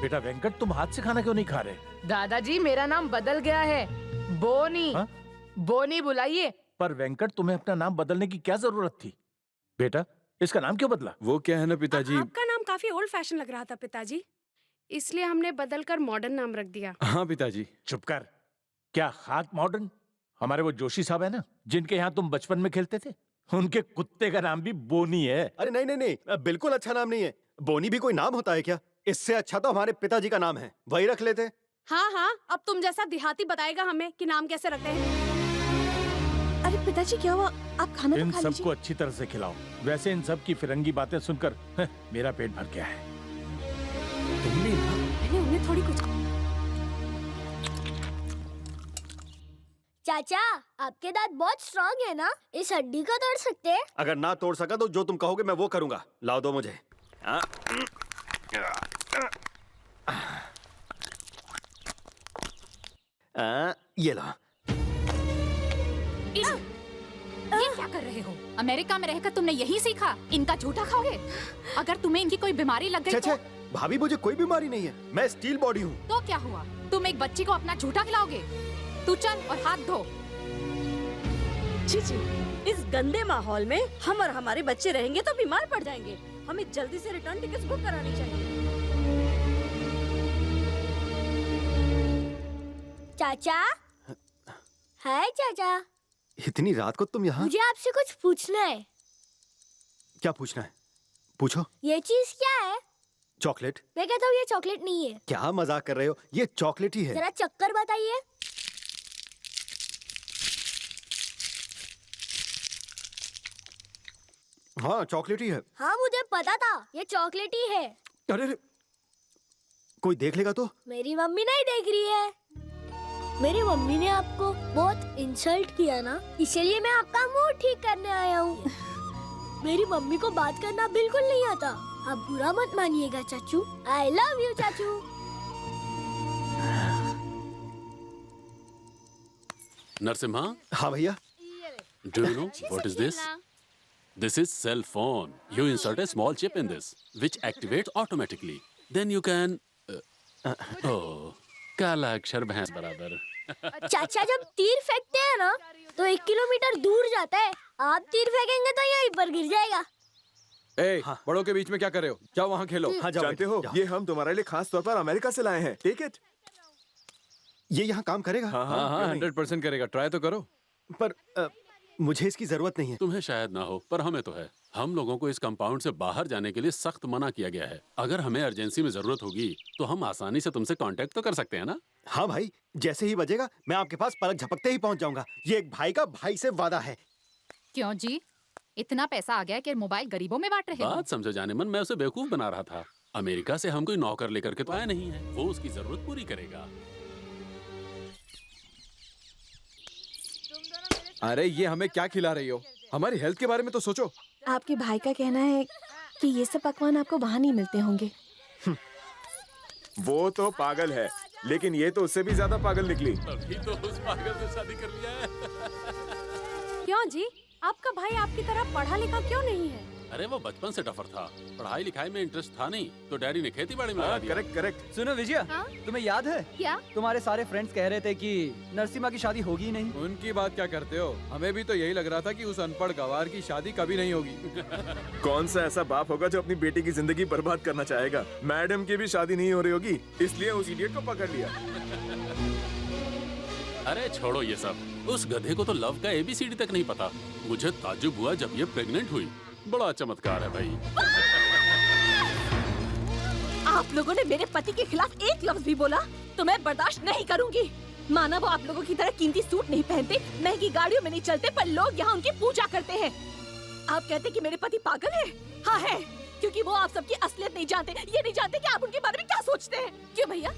बेटा वेंकट, तुम हाथ से खाना क्यों नहीं खा रहे? दादाजी मेरा नाम बदल गया है, बोनी। हा? बोनी बुलाइए। पर वेंकट, तुम्हें अपना नाम बदलने की क्या जरूरत थी? बेटा, इसका नाम क्यों बदला? वो क्या है ना पिताजी, आपका नाम काफी ओल्ड फैशन लग रहा था पिताजी, इसलिए हमने बदलकर मॉडर्न नाम रख दिया। हाँ पिताजी। चुप कर। क्या खाक मॉडर्न? हमारे वो जोशी साहब है ना, जिनके यहाँ तुम बचपन में खेलते थे, उनके कुत्ते का नाम भी बोनी है। अरे नहीं नहीं नहीं, बिल्कुल अच्छा नाम नहीं है। बोनी भी कोई नाम होता है क्या? इससे अच्छा तो हमारे पिताजी का नाम है, वही रख लेते। हाँ हाँ, अब तुम जैसा देहाती बताएगा हमें कि नाम कैसे रखते हैं। अरे पिताजी क्या हुआ? आप खाना तो इन खा सबको अच्छी तरह से खिलाओ। वैसे इन सब की फिरंगी बातें सुनकर मेरा पेट भर गया है। मैंने उन्हें थोड़ी कुछ। चाचा, आपके दांत बहुत स्ट्रॉन्ग है ना, इस हड्डी को तोड़ सकते हैं? अगर ना तोड़ सका तो जो तुम कहोगे मैं वो करूंगा। लाओ दो मुझे। ये लो। ये क्या कर रहे हो? अमेरिका में रहकर तुमने यही सीखा? इनका झूठा खाओगे? अगर तुम्हें इनकी कोई बीमारी लग गई तो? भाभी, मुझे कोई बीमारी नहीं है, मैं स्टील बॉडी हूँ। तो क्या हुआ? तुम एक बच्ची को अपना झूठा खिलाओगे? तू चल और हाथ धो। चीची, इस गंदे माहौल में हम और हमारे बच्चे रहेंगे तो बीमार पड़ जाएंगे। हमें जल्दी से रिटर्न टिकट्स बुक करानी चाहिए। चाचा, हाय चाचा। इतनी रात को तुम यहाँ? मुझे आपसे कुछ पूछना है। क्या पूछना है? पूछो। ये चीज क्या है? चॉकलेट। मैं कहता हूँ ये चॉकलेट नहीं है। क्या मजाक कर रहे हो? ये चॉकलेट ही है। जरा चक्कर बताइए। हाँ, चॉकलेट ही है। हाँ, मुझे पता था, ये चॉकलेट ही है। अरे कोई देख लेगा तो? मेरी मम्मी नहीं देख रही है। मेरी मम्मी ने आपको बहुत इंसल्ट किया ना, इसलिए मैं आपका मूड ठीक करने आया हूँ। मेरी मम्मी को बात करना बिल्कुल नहीं आता, आप बुरा मत मानिएगा चाचू। आई लव यू चाचू। नरसिम्हा। हाँ भैया। Do you know what is this? This is cell phone. You insert a small chip in this, which activates automatically. Then you can. Oh, काला अक्षर भैंस बराबर। चाचा जब तीर फेंकते हैं ना, तो 1 किलोमीटर दूर जाता है। आप तीर फेंकेंगे तो यहीं पर गिर जाएगा। बड़ों के बीच में क्या कर रहे हो? जाओ वहाँ खेलो। जानते हो, ये हम तुम्हारे लिए खास तौर पर अमेरिका से लाए हैं। Take it. ये यहाँ काम करेगा? हाँ, 100% करेगा। ट्राई तो करो। पर मुझे इसकी जरूरत नहीं है। तुम्हें शायद ना हो, पर हमें तो है। हम लोगों को इस कंपाउंड से बाहर जाने के लिए सख्त मना किया गया है। अगर हमें अर्जेंसी में जरूरत होगी तो हम आसानी से तुमसे कांटेक्ट तो कर सकते हैं ना? हाँ भाई, जैसे ही बजेगा मैं आपके पास पलक झपकते ही पहुंच जाऊंगा। ये एक भाई का भाई से वादा है। क्यों जी? इतना पैसा आ गया कि मोबाइल गरीबों में बांट रहे हो? बात समझो जाने मन, मैं उसे बेवकूफ बना रहा था। अमेरिका से हम कोई नौकर लेकर के तो आया नहीं है, वो उसकी जरूरत पूरी करेगा। अरे ये हमें क्या खिला रही हो? हमारी हेल्थ के बारे में तो सोचो। आपके भाई का कहना है कि ये सब पकवान आपको वहाँ नहीं मिलते होंगे। वो तो पागल है, लेकिन ये तो उससे भी ज्यादा पागल निकली। अभी तो उस पागल से शादी कर लिया है। क्यों जी? आपका भाई आपकी तरह पढ़ा लिखा क्यों नहीं है? अरे वो बचपन से टफर था, पढ़ाई लिखाई में इंटरेस्ट था नहीं, तो डैडी ने खेती बाड़ी में लगा दिया। करेक्ट। सुनो विजया, तुम्हें याद है क्या? तुम्हारे सारे फ्रेंड्स कह रहे थे कि नरसिम्हा की शादी होगी ही नहीं। उनकी बात क्या करते हो? हमें भी तो यही लग रहा था कि उस अनपढ़ गवार की शादी कभी नहीं होगी। कौन सा ऐसा बाप होगा जो अपनी बेटी की जिंदगी बर्बाद करना चाहेगा? मैडम की भी शादी नहीं हो रही होगी, इसलिए उस इडियट को पकड़ लिया। अरे छोड़ो ये सब, उस गधे को तो लव का ABCD तक नहीं पता। मुझे ताज्जुब हुआ जब ये प्रेग्नेंट हुई। बड़ा चमत्कार है भाई। आप लोगों ने मेरे पति के खिलाफ एक लफ्ज भी बोला तो मैं बर्दाश्त नहीं करूंगी। माना वो आप लोगों की तरह कीमती सूट नहीं पहनते, महंगी गाड़ियों में नहीं चलते, पर लोग यहाँ उनकी पूजा करते हैं। आप कहते कि मेरे पति पागल है? हाँ है, क्योंकि वो आप सबकी असलियत नहीं जानते। ये नहीं जानते कि आप उनके बारे में क्या सोचते हैं। क्यों भैया,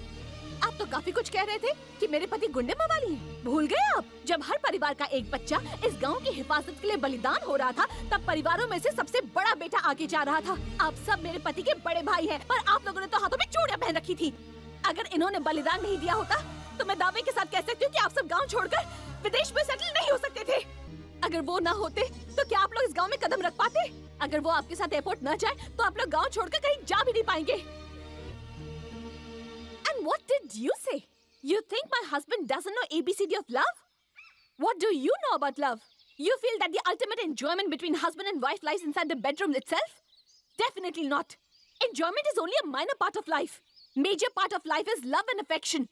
आप तो काफी कुछ कह रहे थे कि मेरे पति गुंडे मवाली हैं। भूल गए आप? जब हर परिवार का एक बच्चा इस गांव की हिफाजत के लिए बलिदान हो रहा था, तब परिवारों में से सबसे बड़ा बेटा आगे जा रहा था। आप सब मेरे पति के बड़े भाई हैं, पर आप लोगों ने तो हाथों में चूड़ियां पहन रखी थी। अगर इन्होंने बलिदान नहीं दिया होता तो मैं दावे के साथ कह सकती हूँ कि आप सब गाँव छोड़कर विदेश में सेटल नहीं हो सकते थे। अगर वो ना होते तो क्या आप लोग इस गांव में कदम रख पाते? अगर वो आपके साथ एयरपोर्ट न जाए तो आप लोग गांव छोड़कर कहीं जा भी नहीं पाएंगे। And what did you say? You think my husband doesn't know ABCD of love? What do you know about love? You feel that the ultimate enjoyment between husband and wife lies inside the bedroom itself? Definitely not. Enjoyment is only a minor part of life. Major part of life is love and affection.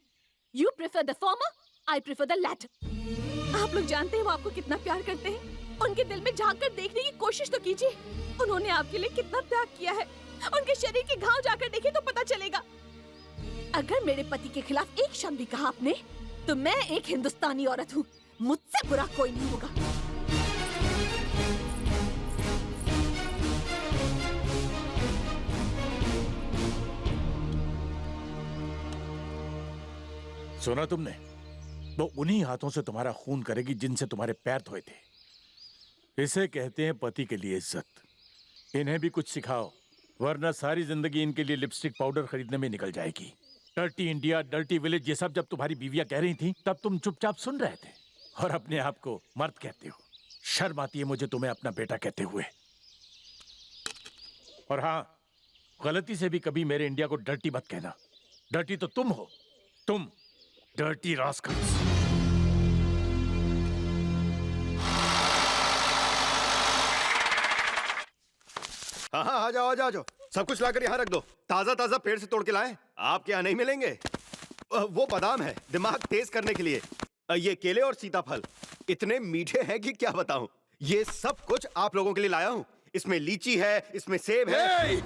You prefer the former, I prefer the latter. आप लोग जानते हैं वो आपको कितना प्यार करते हैं। उनके दिल में झांक कर देखने की कोशिश तो कीजिए। उन्होंने आपके लिए कितना त्याग किया है। उनके शरीर के घाव जाकर देखिए तो पता चलेगा। अगर मेरे पति के खिलाफ एक शब्द भी कहा आपने, तो मैं एक हिंदुस्तानी औरत हूँ। मुझसे बुरा कोई नहीं होगा। सुना तुमने? वो उन्हीं हाथों से तुम्हारा खून करेगी जिनसे तुम्हारे पैर धोए थे। इसे कहते हैं पति के लिए इज्जत। इन्हें भी कुछ सिखाओ, वरना सारी जिंदगी इनके लिए लिपस्टिक पाउडर खरीदने में निकल जाएगी। डर्टी इंडिया, डर्टी विलेज, ये सब जब तुम्हारी बीवियां कह रही थी तब तुम चुपचाप सुन रहे थे और अपने आप को मर्द कहते हो। शर्म आती है मुझे तुम्हें अपना बेटा कहते हुए। और हाँ, गलती से भी कभी मेरे इंडिया को डर्टी मत कहना। डर्टी तो तुम हो, तुम डर्टी रास्कल्स। हाँ हाँ, आ जाओ आ जाओ आ जाओ। सब कुछ लाकर यहाँ रख दो। ताजा ताजा पेड़ से तोड़ के लाए। आपके यहाँ नहीं मिलेंगे। वो बादाम है दिमाग तेज करने के लिए। ये केले और सीताफल इतने मीठे हैं कि क्या बताऊं। ये सब कुछ आप लोगों के लिए लाया हूँ। इसमें लीची है, इसमें सेब है।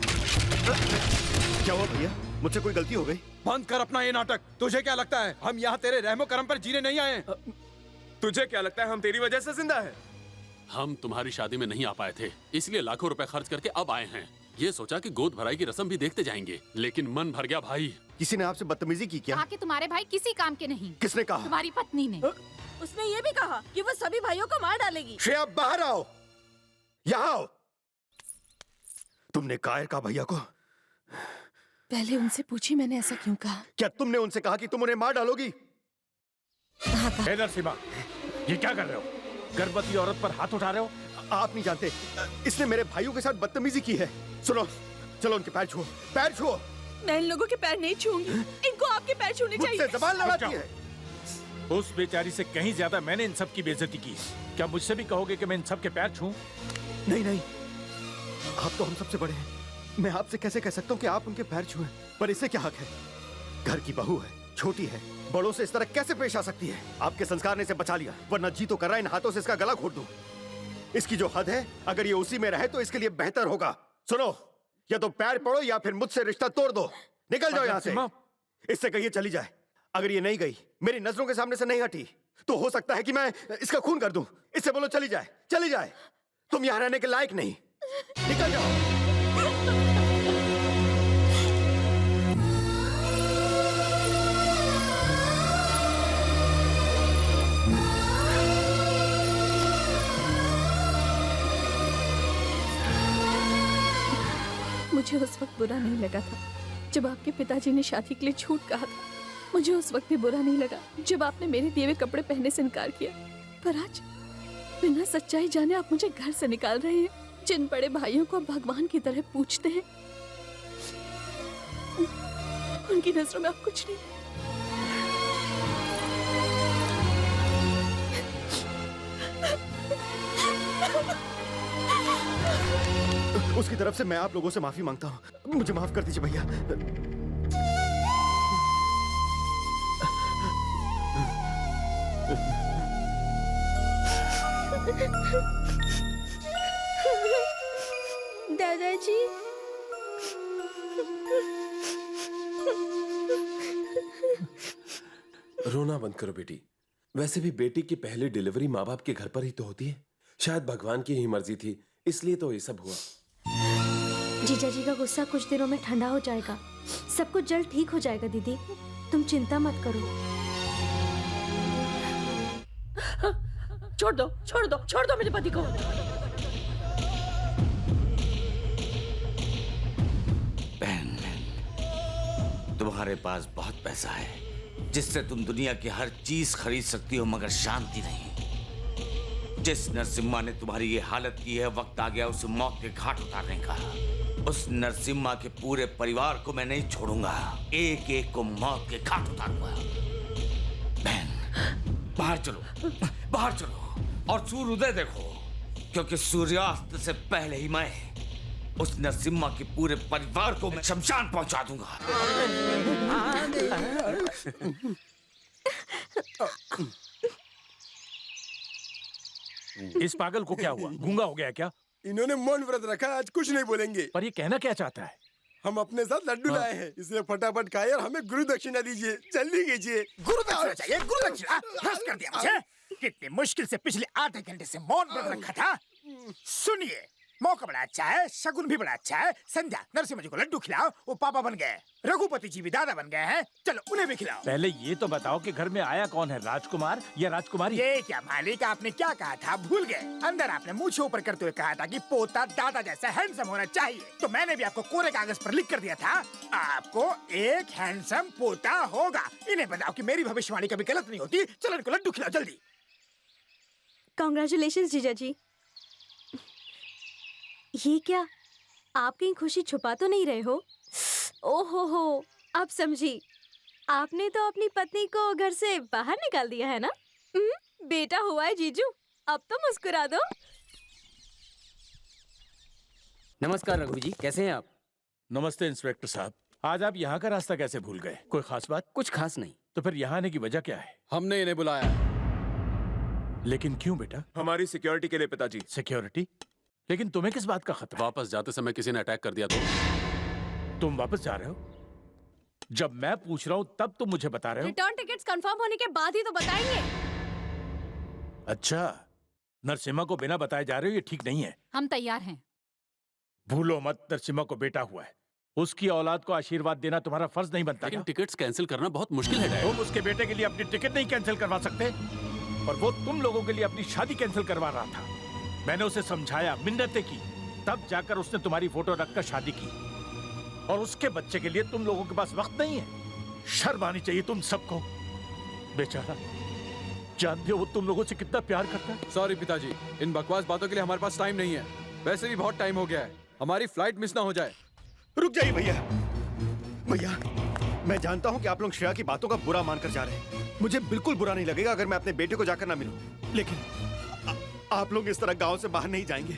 क्या हुआ भैया? मुझसे कोई गलती हो गई? बंद कर अपना ये नाटक। तुझे क्या लगता है हम यहाँ तेरे रहमो करम पर जीने नहीं आए? तुझे क्या लगता है हम तेरी वजह से जिंदा है? हम तुम्हारी शादी में नहीं आ पाए थे, इसलिए लाखों रुपए खर्च करके अब आए हैं। ये सोचा कि गोद भराई की रस्म भी देखते जाएंगे, लेकिन मन भर गया भाई। किसी ने आपसे बदतमीजी की क्या? कि तुम्हारे भाई किसी काम के नहीं। किसने कहा? तुम्हारी पत्नी ने। उसने ये भी कहा कि वो सभी भाइयों को मार डालेगी। श्रेया बाहर आओ, यहाँ आओ। तुमने कायर कहा भैया को? पहले उनसे पूछी मैंने ऐसा क्यों कहा। क्या तुमने उनसे कहा कि तुम उन्हें मार डालोगी? नरसिम्हा, ये क्या कर रहे हो? गर्भवती औरत पर हाथ उठा रहे हो? आप नहीं जानते, इसने मेरे भाइयों के साथ बदतमीजी की है। सुनो, चलो उनके पैर छुओ, पैर छुओ। मैं इन लोगों के पैर नहीं छूंगी। इनको आपके पैर छूने चाहिए। मुझसे जबान लड़ाती है। उस बेचारी से कहीं ज्यादा मैंने इन सब की बेइज्जती की। क्या मुझसे भी कहोगे कि मैं इन सब के पैर छूं? नहीं नहीं, आप तो हम सबसे बड़े हैं। मैं आपसे कैसे कह सकता हूँ कि आप उनके पैर छुएं? पर इससे क्या हक है? घर की बहू है, छोटी है, बड़ों से इस तरह कैसे पेश आ सकती है? आपके संस्कार ने इसे बचा लिया, वरना जी तो कर रहा है इन हाथों से इसका गला घोट दूं। इसकी जो हद है, अगर ये उसी में रहे तो इसके लिए बेहतर होगा। सुनो, या तो पैर पड़ो या फिर मुझसे रिश्ता तोड़ दो। निकल जाओ यहाँ से। इससे कहिए चली जाए। अगर ये नहीं गई, मेरी नजरों के सामने से नहीं हटी, तो हो सकता है कि मैं इसका खून कर दूं। इससे बोलो चली जाए, चली जाए। तुम यहाँ रहने के लायक नहीं। निकल जाओ। मुझे उस वक्त बुरा नहीं लगा था जब आपके पिताजी ने शादी के लिए झूठ कहा था। मुझे उस वक्त भी बुरा नहीं लगा जब आपने मेरे दिए हुए कपड़े पहनने से इनकार किया। पर आज बिना सच्चाई जाने आप मुझे घर से निकाल रहे हैं। जिन बड़े भाइयों को आप भगवान की तरह पूछते हैं, उनकी नजरों में आप कुछ नहीं। उसकी तरफ से मैं आप लोगों से माफी मांगता हूँ। मुझे माफ कर दीजिए भैया। दादाजी, रोना बंद करो बेटी। वैसे भी बेटी की पहली डिलीवरी माँ बाप के घर पर ही तो होती है। शायद भगवान की ही मर्जी थी, इसलिए तो ये सब हुआ। जीजा जी का गुस्सा कुछ दिनों में ठंडा हो जाएगा। सब कुछ जल्द ठीक हो जाएगा दीदी। तुम चिंता मत करो। छोड़ दो, छोड़ दो, छोड़ दो मेरे पति को। बहन, तुम्हारे पास बहुत पैसा है जिससे तुम दुनिया की हर चीज खरीद सकती हो, मगर शांति नहीं। जिस नरसिम्हा ने तुम्हारी ये हालत की है, वक्त आ गया उसे मौत के घाट उतारने का। उस नरसिम्हा के पूरे परिवार को मैं नहीं छोड़ूंगा, एक एक को मौत के घाट उतारूंगा। बहन, बाहर चलो, बाहर चलो और सूर्योदय देखो, क्योंकि सूर्यास्त से पहले ही मैं उस नरसिम्हा के पूरे परिवार को मैं शमशान पहुंचा दूंगा। इस पागल को क्या हुआ? गूंगा हो गया क्या? इन्होंने मौन व्रत रखा, आज कुछ नहीं बोलेंगे। पर ये कहना क्या चाहता है? हम अपने साथ लड्डू लाए हैं, इसलिए फटाफट खाइए और हमें गुरु दक्षिणा दीजिए। जल्दी कीजिए। गुरु दक्षिणा चाहिए? गुरु दक्षिणा हंस कर दिया मुझे। कितनी मुश्किल से पिछले आधे घंटे से मौन व्रत रखा था। सुनिए, मौका बड़ा अच्छा है, शगुन भी बड़ा अच्छा है। संध्या, नरसिम्हा जी को लड्डू खिलाओ, वो पापा बन गए। रघुपति जी भी दादा बन गए हैं, चलो उन्हें भी खिलाओ। पहले ये तो बताओ कि घर में आया कौन है, राजकुमार या राजकुमारी? ये क्या मालिक, आपने क्या कहा था भूल गए? अंदर आपने मुंह ऊपर करते हुए कहा था कि पोता दादा जैसा हैंडसम होना चाहिए, तो मैंने भी आपको कोरे कागज पर लिख कर दिया था, आपको एक हैंडसम पोता होगा। इन्हें बताओ कि मेरी भविष्यवाणी कभी गलत नहीं होती। चलो इनको लड्डू खिलाओ जल्दी। कॉन्ग्रेचुलेशन जीजा जी। ये क्या, आप कहीं खुशी छुपा तो नहीं रहे हो? ओहो हो, अब समझी। आपने तो अपनी पत्नी को घर से बाहर निकाल दिया है ना? बेटा हुआ है जीजू, अब तो मुस्कुरा दो। नमस्कार रघु जी, कैसे हैं आप? नमस्ते इंस्पेक्टर साहब। आज आप यहाँ का रास्ता कैसे भूल गए? कोई खास बात? कुछ खास नहीं। तो फिर यहाँ आने की वजह क्या है? हमने इन्हें बुलाया है। लेकिन क्यों बेटा? हमारी सिक्योरिटी के लिए पिताजी। सिक्योरिटी? लेकिन तुम्हें किस बात का खतरा? वापस जाते समय किसी ने अटैक कर दिया तो? तुम वापस जा रहे हो? जब मैं पूछ रहा हूँ तब तुम मुझे बता रहे हो? रिटर्न टिकट्स कंफर्म होने के बाद ही तो बताएंगे। अच्छा, नरसिम्हा को बिना बताए जा रहे हो, ये ठीक नहीं है। हम तैयार हैं। भूलो मत, नरसिम्हा को बेटा हुआ है, उसकी औलाद को आशीर्वाद देना तुम्हारा फर्ज नहीं बनता? लेकिन टिकट्स कैंसिल करना बहुत मुश्किल है डैड। तुम उसके बेटे के लिए अपनी टिकट नहीं कैंसिल करवा सकते, और वो तुम लोगों के लिए अपनी शादी कैंसिल करवा रहा था। मैंने उसे समझाया, मिन्नतें की, तब जाकर उसने तुम्हारी फोटो रखकर शादी की। और उसके बच्चे के लिए तुम लोगों के पास वक्त नहीं है। शर्म आनी चाहिए तुम सबको। बेचारा, जानते हो वो तुम लोगों से कितना प्यार करता है। सॉरी पिताजी, इन बकवास बातों के लिए हमारे पास टाइम नहीं है। वैसे भी बहुत टाइम हो गया है, हमारी फ्लाइट मिस ना हो जाए। रुक जाइए भैया। भैया, मैं जानता हूँ कि आप लोग श्रेया की बातों का बुरा मानकर जा रहे हैं। मुझे बिल्कुल बुरा नहीं लगेगा अगर मैं अपने बेटे को जाकर ना मिलूं, लेकिन आप लोग इस तरह गांव से बाहर नहीं जाएंगे।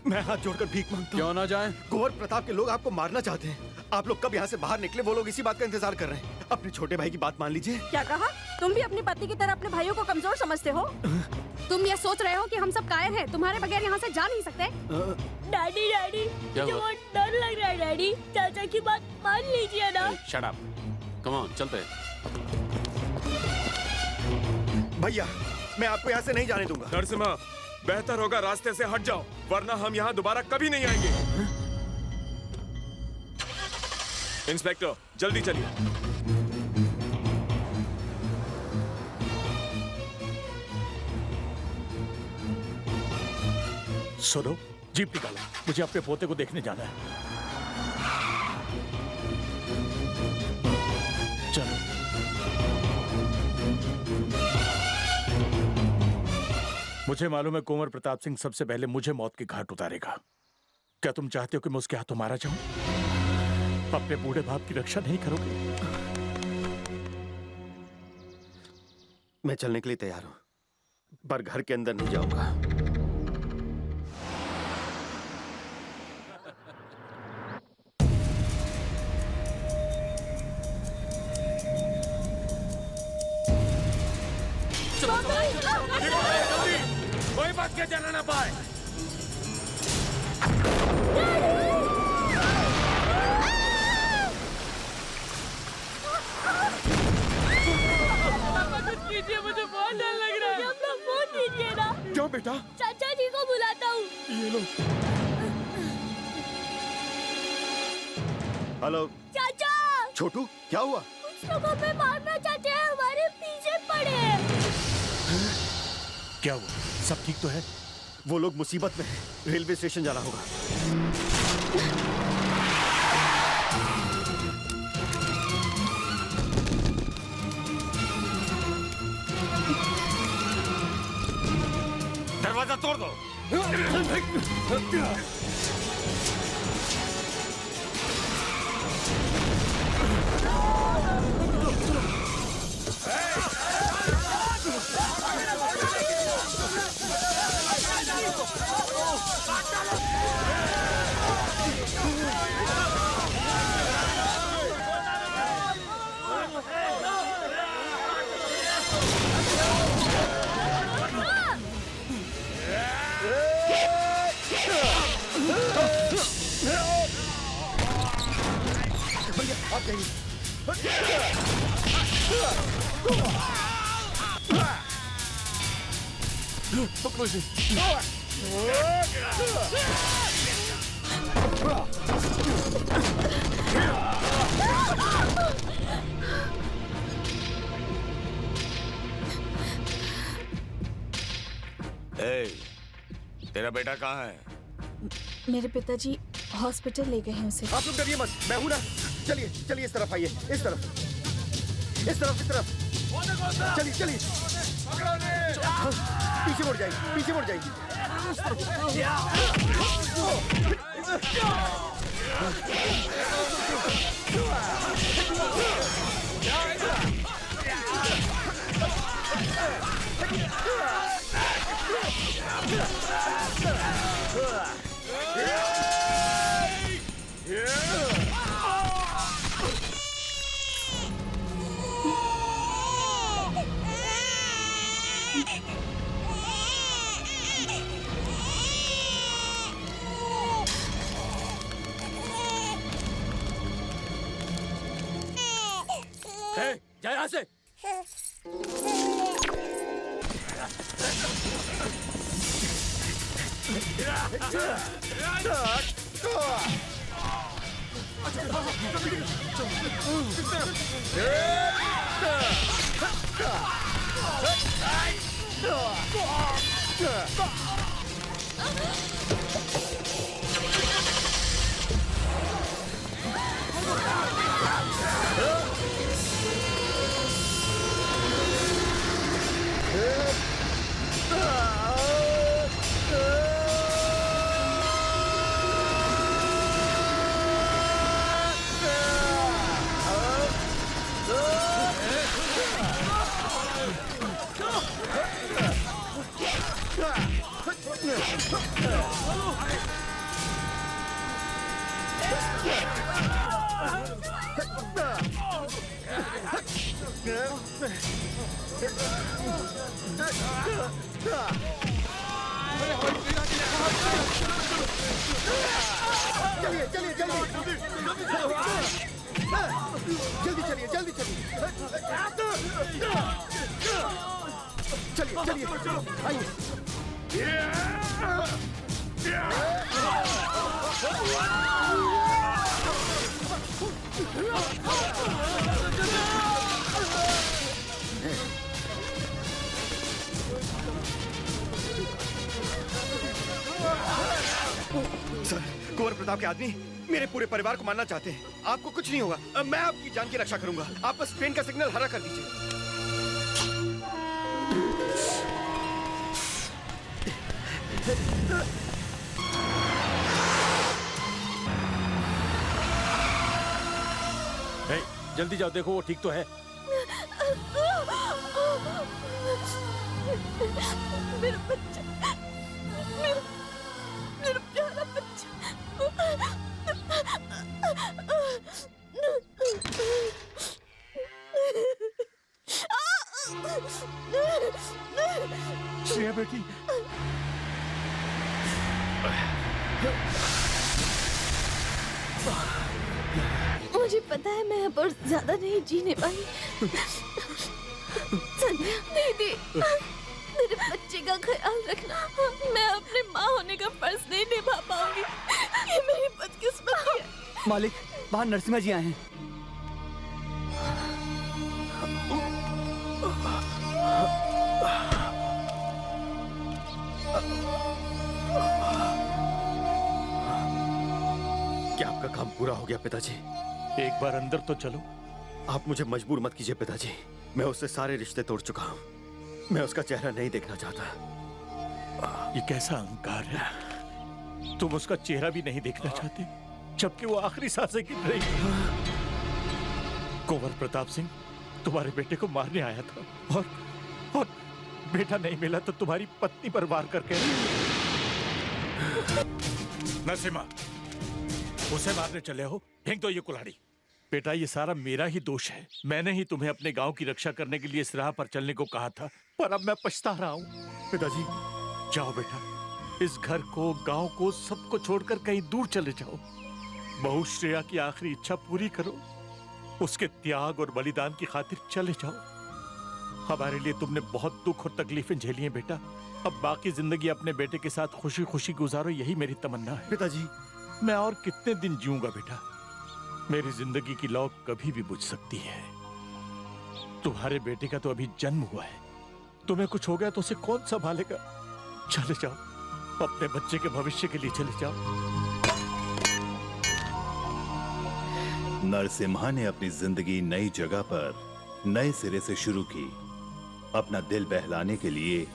मैं हाथ जोड़कर भीख मांगता हूँ। क्यों ना जाएं? कुंवर प्रताप के लोग आपको मारना चाहते हैं। आप लोग कब यहाँ से बाहर निकले, वो लोग इसी बात का इंतजार कर रहे हैं। अपने छोटे भाई की बात मान लीजिए। क्या कहा? तुम भी अपनी पत्नी की तरह अपने भाइयों को कमजोर समझते हो? तुम ये सोच रहे हो कि हम सब कायर हैं, तुम्हारे बगैर यहाँ से जा नहीं सकते? डैडी डैडी, मुझे बहुत डर लग रहा है डैडी। चाचा की बात मान लीजिए ना। शट अप, कम ऑन, चलते हैं। भैया, मैं आपको यहाँ से नहीं जाने दूंगा। नरसिम्हा, बेहतर होगा रास्ते से हट जाओ, वरना हम यहाँ दोबारा कभी नहीं आएंगे। इंस्पेक्टर, जल्दी चलिए। सुनो, जीप निकालो, मुझे अपने पोते को देखने जाना है। चलो। मुझे मालूम है कुंवर प्रताप सिंह सबसे पहले मुझे मौत के घाट उतारेगा। क्या तुम चाहते हो कि मैं उसके हाथों मारा जाऊं? अपने बूढ़े बाप की रक्षा नहीं करोगे? मैं चलने के लिए तैयार हूं, पर घर के अंदर नहीं जाऊंगा। कोई बात क्या जाना ना पाए। कीजिए, मुझे बहुत डर लग रहा है। अपना फोन दीजिए ना। क्यों बेटा? चाचा जी को बुलाता हूँ। ये लो। हेलो चाचा। छोटू, क्या हुआ? मुझसे लोग हमें मारना चाहते हैं, हमारे पीछे पड़े हैं। क्या हुआ? सब ठीक तो है? वो लोग मुसीबत में हैं। रेलवे स्टेशन जाना होगा। दरवाजा तोड़ दो। पकड़ो इसे। तेरा बेटा कहाँ है? मेरे पिताजी हॉस्पिटल ले गए हैं उसे। आप लोग डरिए मत, मैं हूं ना। चलिए चलिए, इस तरफ आइए, इस तरफ, इस तरफ, इस तरफ। चलिए चलिए, पीछे मुड़ जाइए, पीछे मुड़ जाइए। जा यहाँ से। चलिए चलिए जल्दी जल्दी चलिए, जल्दी चलिए, चलिए चलिए आइए। सर, कुंवर प्रताप के आदमी मेरे पूरे परिवार को मारना चाहते हैं। आपको कुछ नहीं होगा, मैं आपकी जान की रक्षा करूंगा। आप बस ट्रेन का सिग्नल हरा कर दीजिए। जल्दी जाओ, देखो वो ठीक तो है। मेरा बच्चा, मेरा प्यारा बच्चा। श्रेया बेटी, मुझे पता है मैं अब और ज्यादा नहीं जीने वाली। संध्या दीदी, मेरे बच्चे का ख्याल रखना। मैं अपने माँ होने का फर्ज नहीं निभा पाऊंगी। ये मेरी बदकिस्मती है। मालिक, बाहर नरसिम्हा जी आए हैं। क्या आपका काम पूरा हो गया पिताजी? एक बार अंदर तो चलो। आप मुझे मजबूर मत कीजिए पिताजी। मैं उससे सारे रिश्ते तोड़ चुका हूँ। मैं उसका चेहरा नहीं देखना चाहता। ये कैसा अहंकार है? तुम उसका चेहरा भी नहीं देखना चाहते, जबकि वो आखिरी सांसें गिन रही है। कुंवर प्रताप सिंह तुम्हारे बेटे को मारने आया था और बेटा नहीं मिला तो तुम्हारी पत्नी पर वार करके। नरसिम्हा, उसे मारने चले हो? फेंक दो ये कुल्हाड़ी। बेटा, ये सारा मेरा ही दोष है। मैंने ही तुम्हें अपने गांव की रक्षा करने के लिए इस राह पर चलने को कहा था, पर अब मैं पछता रहा हूँ। पिताजी, जाओ बेटा, इस घर को, गांव को, सबको छोड़कर कहीं दूर चले जाओ। बहू श्रेया की आखिरी इच्छा पूरी करो। उसके त्याग और बलिदान की खातिर चले जाओ। हमारे लिए तुमने बहुत दुख और तकलीफें झेली हैं बेटा। अब बाकी जिंदगी अपने बेटे के साथ खुशी खुशी गुजारो, यही मेरी तमन्ना है। पिताजी, मैं और कितने दिन जीऊंगा बेटा? मेरी जिंदगी की लौ कभी भी बुझ सकती है। तुम्हारे बेटे का तो अभी जन्म हुआ है। तुम्हें कुछ हो गया तो उसे कौन संभालेगा? चले जाओ, अपने बच्चे के भविष्य के लिए चले जाओ। नरसिम्हा ने अपनी जिंदगी नई जगह पर नए सिरे से शुरू की। अपना दिल बहलाने के लिए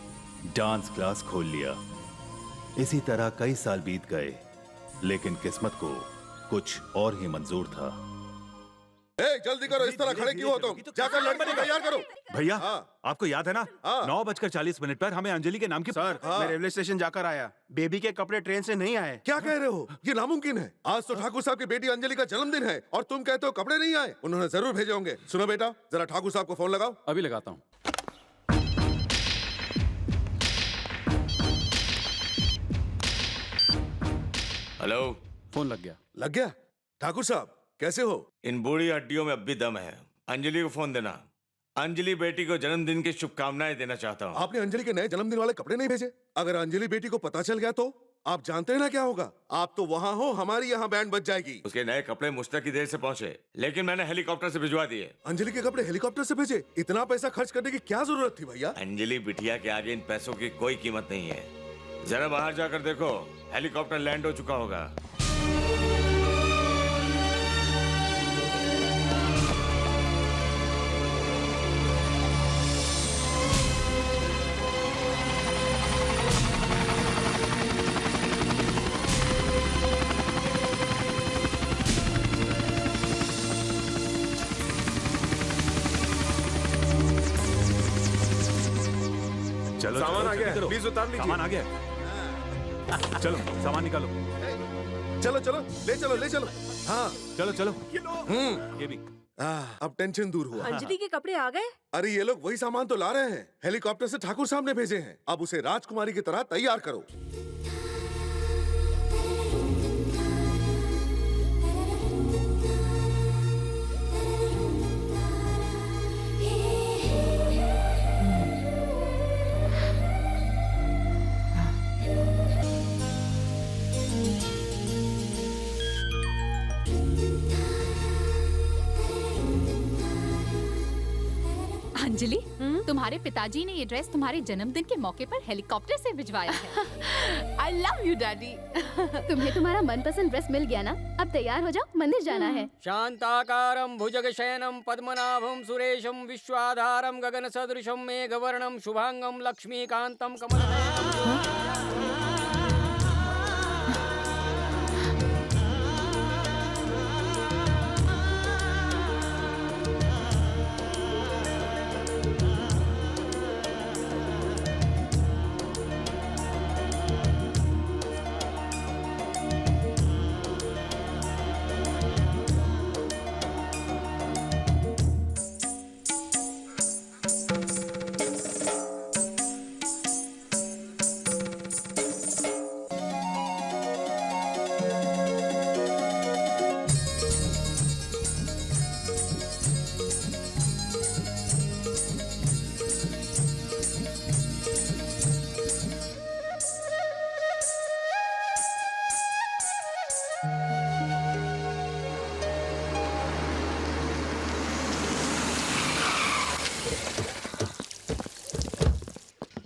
डांस क्लास खोल लिया। इसी तरह कई साल बीत गए, लेकिन किस्मत को कुछ और ही मंजूर था। जल्दी करो, इस तरह खड़े क्यों हो तुम? जाकर लड़के को तैयार करो। भैया, आपको याद है ना, 9:40 पर हमें अंजलि के नाम की। सर, मैं रेलवे स्टेशन जाकर आया। बेबी के कपड़े ट्रेन से नहीं आए। क्या कह रहे हो? ये नामुमकिन है। आज तो ठाकुर साहब की बेटी अंजलि का जन्मदिन है और तुम कहते हो कपड़े नहीं आए। उन्होंने जरूर भेजे होंगे। सुनो बेटा, जरा ठाकुर साहब को फोन लगाओ। अभी लगाता हूँ। हेलो। फोन लग गया। लग गया? ठाकुर साहब कैसे हो? इन बूढ़ी हड्डियों में अब भी दम है। अंजलि को फोन देना। अंजलि बेटी को जन्मदिन की शुभकामनाएं देना चाहता हूँ। आपने अंजलि के नए जन्मदिन वाले कपड़े नहीं भेजे? अगर अंजलि बेटी को पता चल गया तो आप जानते हैं ना क्या होगा? आप तो वहाँ हो, हमारी यहाँ बैंड बज जाएगी। उसके नए कपड़े मुझ तक की देर से पहुँचे, लेकिन मैंने हेलीकॉप्टर से भिजवा दिए। अंजलि के कपड़े हेलीकॉप्टर से भेजे? इतना पैसा खर्च करने की क्या जरूरत थी भैया? अंजलि बिटिया के आगे इन पैसों की कोई कीमत नहीं है। जरा बाहर जाकर देखो, हेलीकॉप्टर लैंड हो चुका होगा। चलो, सामान आ गया, प्लीज उतार लीजिए। सामान आ गया। चलो, सामान निकालो। चलो चलो, ले चलो ले चलो। हाँ चलो चलो। ये भी। अब टेंशन दूर हुआ। अंजलि के कपड़े आ गए? अरे ये लोग वही सामान तो ला रहे हैं। हेलीकॉप्टर से ठाकुर साहब ने भेजे हैं। अब उसे राजकुमारी की तरह तैयार करो। अंजलि, तुम्हारे पिताजी ने ये ड्रेस तुम्हारे जन्मदिन के मौके पर हेलीकॉप्टर से भिजवाया है। I love you, Daddy. तुम्हें तुम्हारा मनपसंद ड्रेस मिल गया ना? अब तैयार हो जाओ, मंदिर जाना है। शांताकारं भुजगशयनं पद्मनाभं सुरेशं विश्वाधारं गगन सदृशं मेघवर्णं शुभांगं लक्ष्मीकांतं कमलनयनं।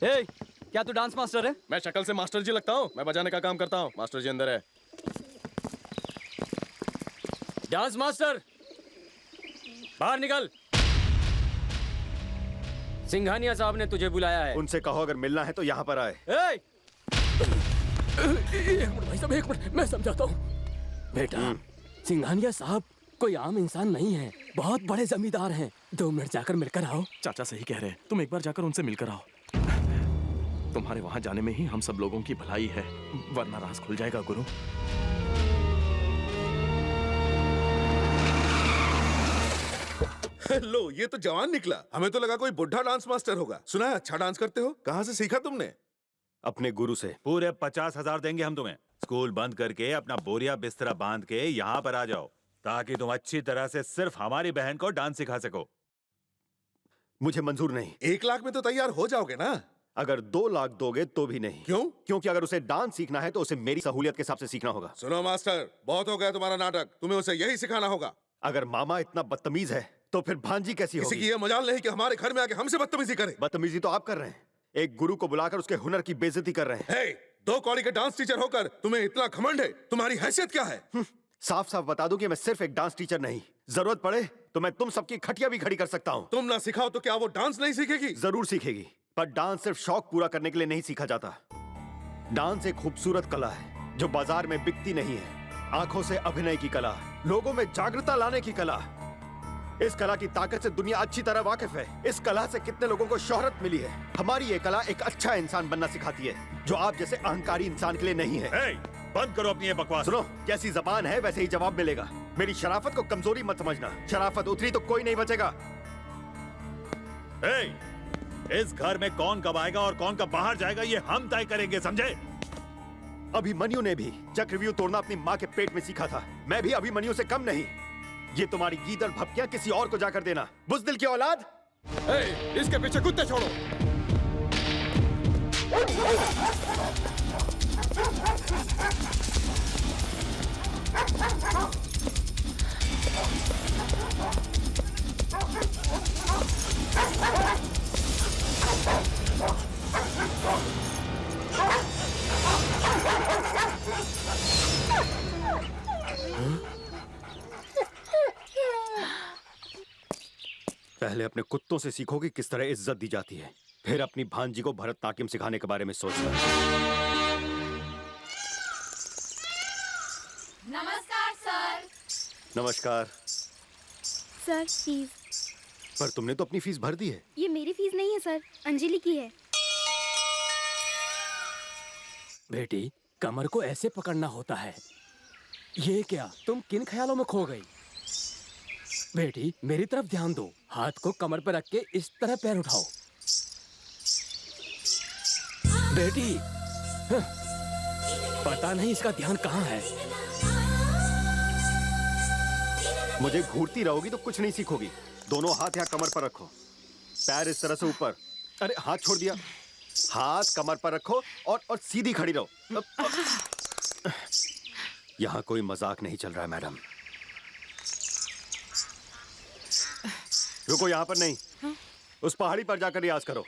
ए, क्या तू डांस मास्टर है? मैं शक्ल से मास्टर जी लगता हूँ। मैं बजाने का काम करता हूँ। मास्टर जी अंदर है। डांस मास्टर बाहर निकल। सिंघानिया साहब ने तुझे बुलाया है। उनसे कहो अगर मिलना है तो यहाँ पर आए। एक मिनट भाई साहब, एक मिनट, मैं समझाता हूँ। बेटा, सिंघानिया साहब कोई आम इंसान नहीं है, बहुत बड़े जमींदार हैं। 2 मिनट जाकर मिलकर आओ। चाचा सही कह रहे हैं, तुम एक बार जाकर उनसे मिलकर आओ। तुम्हारे वहां जाने में ही हम सब लोगों की भलाई है, वरना राज खुल जाएगा गुरु। लो, ये तो जवान निकला। हमें तो लगा कोई बुढ़ा डांस मास्टर होगा। सुना है अच्छा डांस करते हो? कहाँ से सीखा तुमने? अपने गुरु से। पूरे 50,000 देंगे हम तुम्हें। स्कूल बंद करके अपना बोरिया बिस्तरा बांध के यहाँ पर आ जाओ, ताकि तुम अच्छी तरह से सिर्फ हमारी बहन को डांस सिखा सको। मुझे मंजूर नहीं। 1 लाख में तो तैयार हो जाओगे ना? अगर 2 लाख दोगे तो भी नहीं। क्यों? क्योंकि अगर उसे डांस सीखना है तो उसे मेरी सहूलियत के हिसाब से सीखना होगा। सुनो मास्टर, बहुत हो गया तुम्हारा नाटक। तुम्हें उसे यही सिखाना होगा। अगर मामा इतना बदतमीज है तो फिर भांजी कैसी होगी? किसी की ये मजाल नहीं कि हमारे घर में आके हमसे बदतमीजी करे। बदतमीजी तो आप कर रहे हैं। एक गुरु को बुलाकर उसके हुनर की बेइज्जती कर रहे हैं। हे, 2 कौड़ी के डांस टीचर होकर तुम्हें इतना घमंड है? तुम्हारी हैसियत क्या है? साफ साफ बता दूं कि मैं सिर्फ एक डांस टीचर नहीं, जरूरत पड़े तो मैं तुम सबकी खटिया भी खड़ी कर सकता हूं। तुम ना सिखाओ तो क्या वो डांस नहीं सीखेगी? जरूर सीखेगी, पर डांस सिर्फ शौक पूरा करने के लिए नहीं सीखा जाता। डांस एक खूबसूरत कला है जो बाजार में बिकती नहीं है। आंखों से अभिनय की कला, लोगों में जागरूकता लाने की कला। इस कला की ताकत से दुनिया अच्छी तरह वाकिफ है। इस कला से कितने लोगों को शोहरत मिली है। हमारी ये कला एक अच्छा इंसान बनना सिखाती है, जो आप जैसे अहंकारी इंसान के लिए नहीं है। बंद करो अपनी ये बकवास। सुनो, जैसी जबान है वैसे ही जवाब मिलेगा। मेरी शराफत को कमजोरी मत समझना। शराफत उतरी तो कोई नहीं बचेगा। इस घर में कौन कब आएगा और कौन कब बाहर जाएगा ये हम तय करेंगे, समझे? अभिमन्यु ने भी चक्रव्यूह तोड़ना अपनी माँ के पेट में सीखा था। मैं भी अभिमन्यु से कम नहीं। ये तुम्हारी गीदड़ भपकियां किसी और को जाकर देना। बुज़दिल की औलाद। इसके पीछे कुत्ते छोड़ो। पहले अपने कुत्तों से सीखो कि किस तरह इज्जत दी जाती है, फिर अपनी भांजी को भरतनाट्यम सिखाने के बारे में सोचना। नमस्कार सर। नमस्कार सर, फीस। पर तुमने तो अपनी फीस भर दी है। ये मेरी फीस नहीं है सर, अंजलि की है। बेटी, कमर को ऐसे पकड़ना होता है। ये क्या, तुम किन ख्यालों में खो गई? बेटी, मेरी तरफ ध्यान दो। हाथ को कमर पर रख के इस तरह पैर उठाओ। बेटी, पता नहीं इसका ध्यान कहाँ है। मुझे घूरती रहोगी तो कुछ नहीं सीखोगी। दोनों हाथ यहाँ कमर पर रखो, पैर इस तरह से ऊपर। अरे हाथ छोड़ दिया। हाथ कमर पर रखो और सीधी खड़ी रहो। यहाँ कोई मजाक नहीं चल रहा है मैडम। रुको, यहाँ पर नहीं, उस पहाड़ी पर जाकर रियाज करो।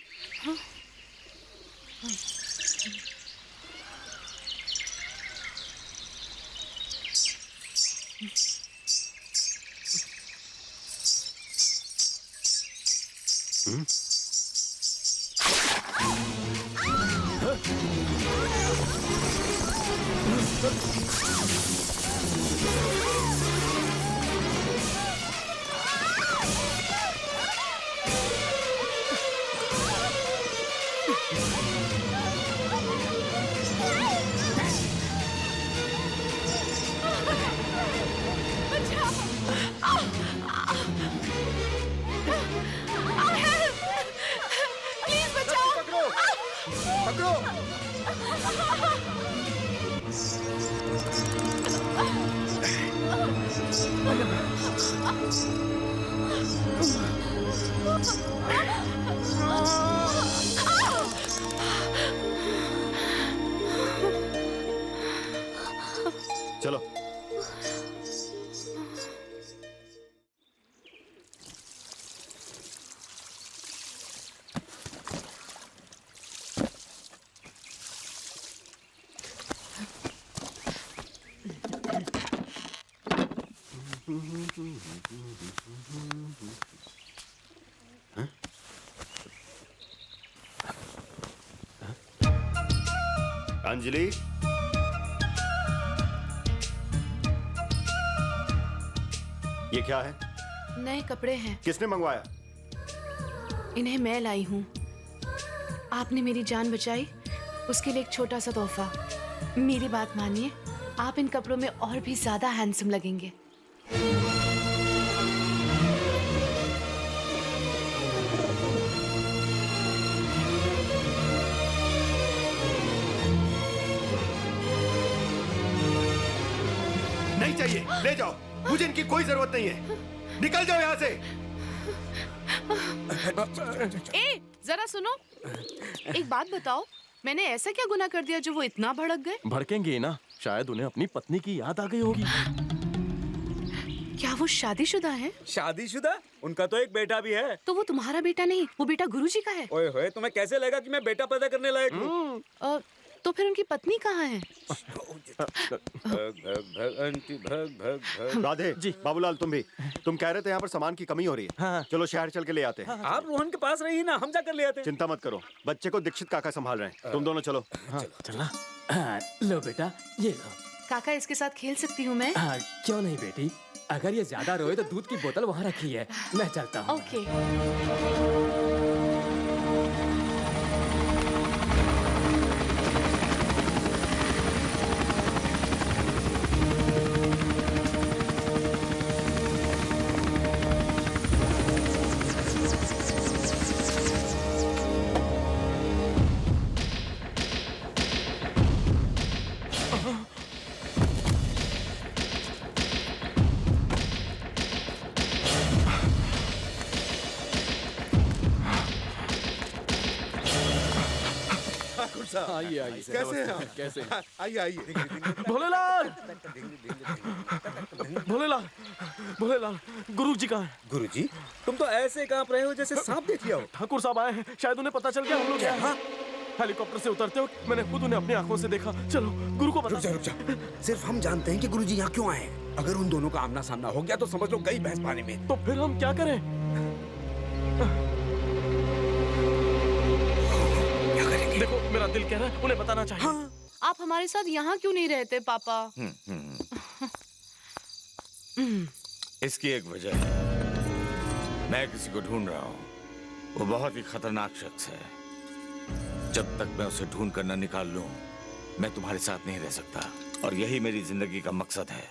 चलो। अंजलि, ये क्या है? नए कपड़े हैं। किसने मंगवाया? इन्हें मैं लाई हूँ। आपने मेरी जान बचाई, उसके लिए एक छोटा सा तोहफा। मेरी बात मानिए, आप इन कपड़ों में और भी ज्यादा हैंडसम लगेंगे। नहीं चाहिए, ले जाओ। मुझे इनकी कोई जरूरत नहीं है। निकल जाओ यहाँ से। ए, जरा सुनो। एक बात बताओ, मैंने ऐसा क्या गुनाह कर दिया जो वो इतना भड़क गए? भड़केंगे ना, शायद उन्हें अपनी पत्नी की याद आ गई होगी। क्या वो शादीशुदा है? शादीशुदा? उनका तो एक बेटा भी है। तो वो तुम्हारा बेटा नहीं, वो बेटा गुरुजी का है। ओए होए, तुम्हें कैसे लगा कि मैं बेटा पैदा करने लायक हूँ? तो फिर उनकी पत्नी कहाँ है? राधे जी, बाबूलाल तुम भी। तुम कह रहे थे यहाँ पर सामान की कमी हो रही है। हाँ। चलो शहर चल के ले आते हैं। आप रोहन के पास रही ना, हम जाकर ले आते हैं। चिंता मत करो, बच्चे को दीक्षित काका संभाल रहे हैं। तुम दोनों चलो। चलना। लो बेटा, ये लो। काका, इसके साथ खेल सकती हूँ मैं? क्यों नहीं बेटी, अगर ये ज्यादा रोए तो दूध की बोतल वहाँ रखी है, मैं चलता हूँ। ओके। आइए आइए। कैसे हैं आप? कैसे? आइए आइए। भोलेलाल, भोलेलाल, भोलेलाल, गुरुजी कहाँ है? गुरुजी, तुम तो ऐसे कांप रहे हो जैसे सांप देख लिया हो। ठाकुर साहब आए हैं, शायद उन्हें पता चल गया हम लोग क्या है। हेलीकॉप्टर से उतरते वक्त मैंने खुद उन्हें अपनी आंखों से देखा। चलो गुरु को बता। रुक जा। सिर्फ हम जानते हैं कि गुरुजी यहाँ क्यों आए। अगर उन दोनों का आमना सामना हो गया तो समझ लो गई भैंस पानी में। तो फिर हम क्या करें? देखो, मेरा दिल कह रहा है उन्हें बताना चाहिए। हाँ। आप हमारे साथ यहाँ क्यों नहीं रहते पापा? इसकी एक वजह है। मैं किसी को ढूंढ रहा हूँ। वो बहुत ही खतरनाक शख्स है। जब तक मैं उसे ढूंढ कर न निकाल लूं, मैं तुम्हारे साथ नहीं रह सकता। और यही मेरी जिंदगी का मकसद है।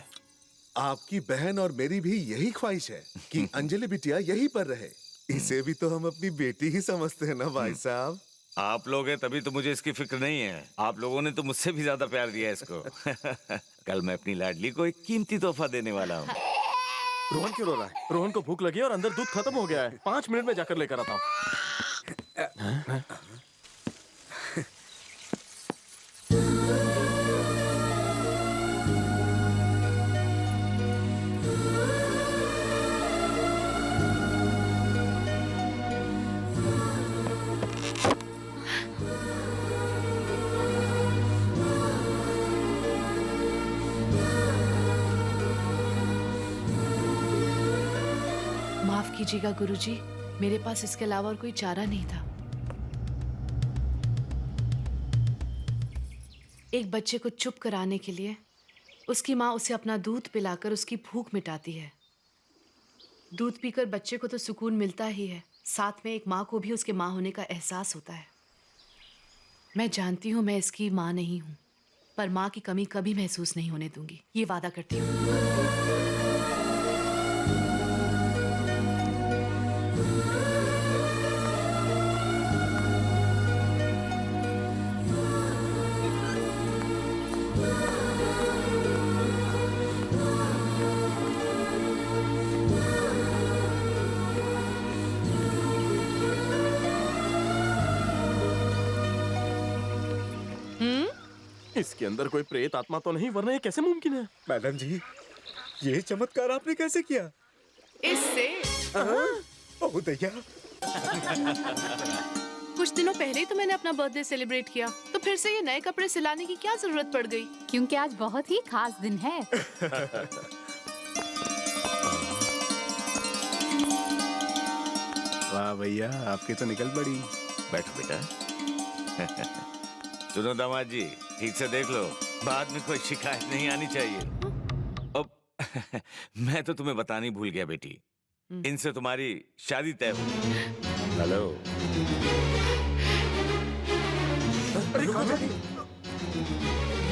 आपकी बहन और मेरी भी यही ख्वाहिश है कि अंजलि बिटिया यहीं पर रहे। इसे भी तो हम अपनी बेटी ही समझते हैं ना भाई साहब। आप लोग हैं तभी तो मुझे इसकी फिक्र नहीं है। आप लोगों ने तो मुझसे भी ज्यादा प्यार दिया इसको। कल मैं अपनी लाडली को एक कीमती तोहफा देने वाला हूँ। रोहन क्यों रो रहा है? रोहन को भूख लगी और अंदर दूध खत्म हो गया है। 5 मिनट में जाकर लेकर आता हूँ। माफ कीजिएगा गुरुजी, मेरे पास इसके अलावा और कोई चारा नहीं था। एक बच्चे को चुप कराने के लिए उसकी माँ उसे अपना दूध पिलाकर उसकी भूख मिटाती है। दूध पीकर बच्चे को तो सुकून मिलता ही है, साथ में एक माँ को भी उसके माँ होने का एहसास होता है। मैं जानती हूँ मैं इसकी माँ नहीं हूँ, पर माँ की कमी कभी महसूस नहीं होने दूंगी, ये वादा करती हूँ। इसके अंदर कोई प्रेत आत्मा तो नहीं, वरना ये कैसे मुमकिन है? मैडम जी, ये चमत्कार आपने कैसे किया? इससे ओह दैया। कुछ दिनों पहले ही तो मैंने अपना बर्थडे सेलिब्रेट किया, तो फिर से ये नए कपड़े सिलाने की क्या जरूरत पड़ गई? क्योंकि आज बहुत ही खास दिन है। वाह भैया, आपकी तो निकल पड़ी। बैठो बेटा। सुनो दामाद जी, ठीक से देख लो, बाद में कोई शिकायत नहीं आनी चाहिए। अब मैं तो तुम्हें बताना ही भूल गया बेटी, इनसे तुम्हारी शादी तय हुई। हेलो।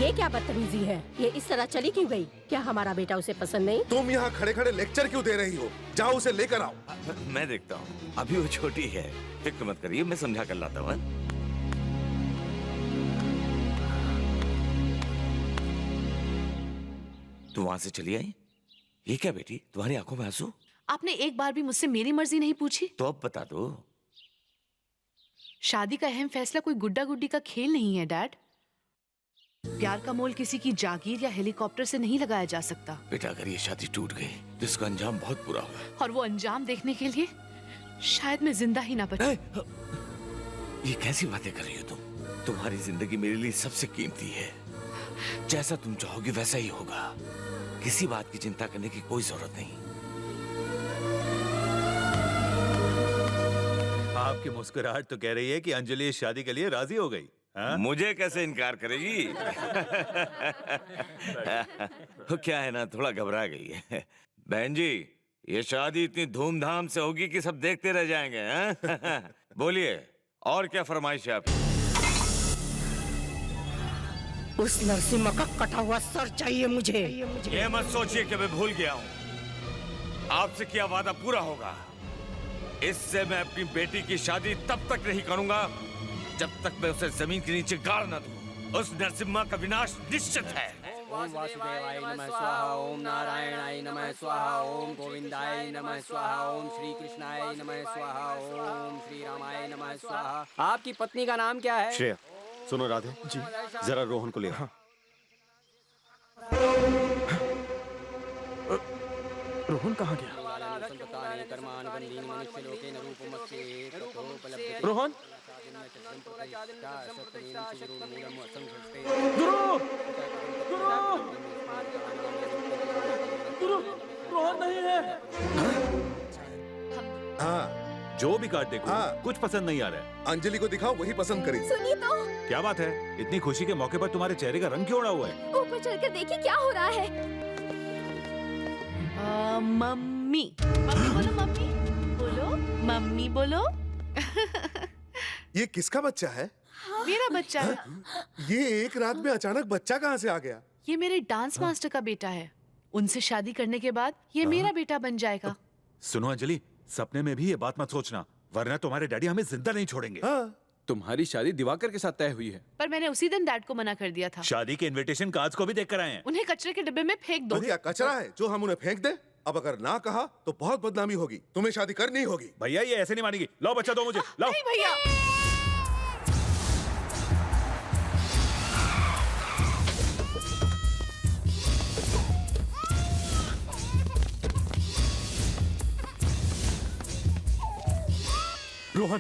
ये क्या बदतमीजी है? ये इस तरह चली क्यों गई? क्या हमारा बेटा उसे पसंद नहीं? तुम यहाँ खड़े खड़े लेक्चर क्यों दे रही हो? जाओ उसे लेकर आओ। मैं देखता हूँ, अभी वो छोटी है, फिक्र मत करिए, मैं समझा कर लाता हूँ। तू वहां से चली आई? ये क्या बेटी, तुम्हारी आंखों में आंसू? आपने एक बार भी मुझसे मेरी मर्जी नहीं पूछी? तो अब बता दो। शादी का अहम फैसला कोई गुड्डा गुड्डी का खेल नहीं है डैड। प्यार का मोल किसी की जागीर या हेलीकॉप्टर से नहीं लगाया जा सकता। बेटा अगर ये शादी टूट गई तो इसका अंजाम बहुत बुरा होगा। और वो अंजाम देखने के लिए शायद मैं जिंदा ही ना बचूं। ये कैसी बातें कर रही हो तुम? तुम्हारी जिंदगी मेरे लिए सबसे कीमती है। जैसा तुम चाहोगी वैसा ही होगा। किसी बात की चिंता करने की कोई जरूरत नहीं। आपकी मुस्कुराहट तो कह रही है कि अंजलि इस शादी के लिए राजी हो गई। हाँ? मुझे कैसे इनकार करेगी? तो क्या है ना, थोड़ा घबरा गई है। बहन जी, ये शादी इतनी धूमधाम से होगी कि सब देखते रह जाएंगे। हाँ? बोलिए, और क्या फरमाइश है आपकी? उस नरसिम्हा का कटा हुआ सर चाहिए मुझे। ये मत सोचिए कि मैं भूल गया हूँ। आपसे किया वादा पूरा होगा। इससे मैं अपनी बेटी की शादी तब तक नहीं करूंगा जब तक मैं उसे जमीन के नीचे गाड़ न दूं। उस नरसिम्हा का विनाश निश्चित है। ओम वासुदेवाय नमः स्वाहा, ओम नारायणाय नमः स्वाहा, ओम गोविंदाय नमः स्वाहा, ओम श्री कृष्णाय नमः स्वाहा, ओम श्री रामाय नमः स्वाहा। आपकी पत्नी का नाम क्या है? श्रेया, सुनो राधे जी, जरा रोहन को ले आओ। रोहन कहाँ गया? रोहन, रोहन नहीं है। हाँ, जो भी कार्ड देखो, हाँ। कुछ पसंद नहीं आ रहा है। अंजलि को दिखाओ, वही पसंद करेगी। सुनिए तो, क्या बात है? इतनी खुशी के मौके पर तुम्हारे चेहरे का रंग क्यों उड़ा हुआ है? ऊपर चढ़कर देखिए क्या हो रहा है। मम्मी, मम्मी बोलो, मम्मी बोलो, मम्मी बोलो। ये किसका बच्चा है? मेरा बच्चा है। ये एक रात में अचानक बच्चा कहाँ से आ गया? ये मेरे डांस मास्टर का बेटा है। उनसे शादी करने के बाद ये मेरा बेटा बन जाएगा। सुनो अंजलि, सपने में भी ये बात मत सोचना, वरना तुम्हारे डैडी हमें जिंदा नहीं छोड़ेंगे। तुम्हारी शादी दिवाकर के साथ तय हुई है। पर मैंने उसी दिन डैड को मना कर दिया था। शादी के इनविटेशन कार्ड्स को भी देख कर आए हैं। उन्हें कचरे के डिब्बे में फेंक दो। तो क्या कचरा है जो हम उन्हें फेंक दे? अब अगर ना कहा तो बहुत बदनामी होगी। तुम्हें शादी करनी होगी। भैया ये ऐसे नहीं मानेगी। लाओ बच्चा दो मुझे, लाओ। नहीं भैया। रोहन,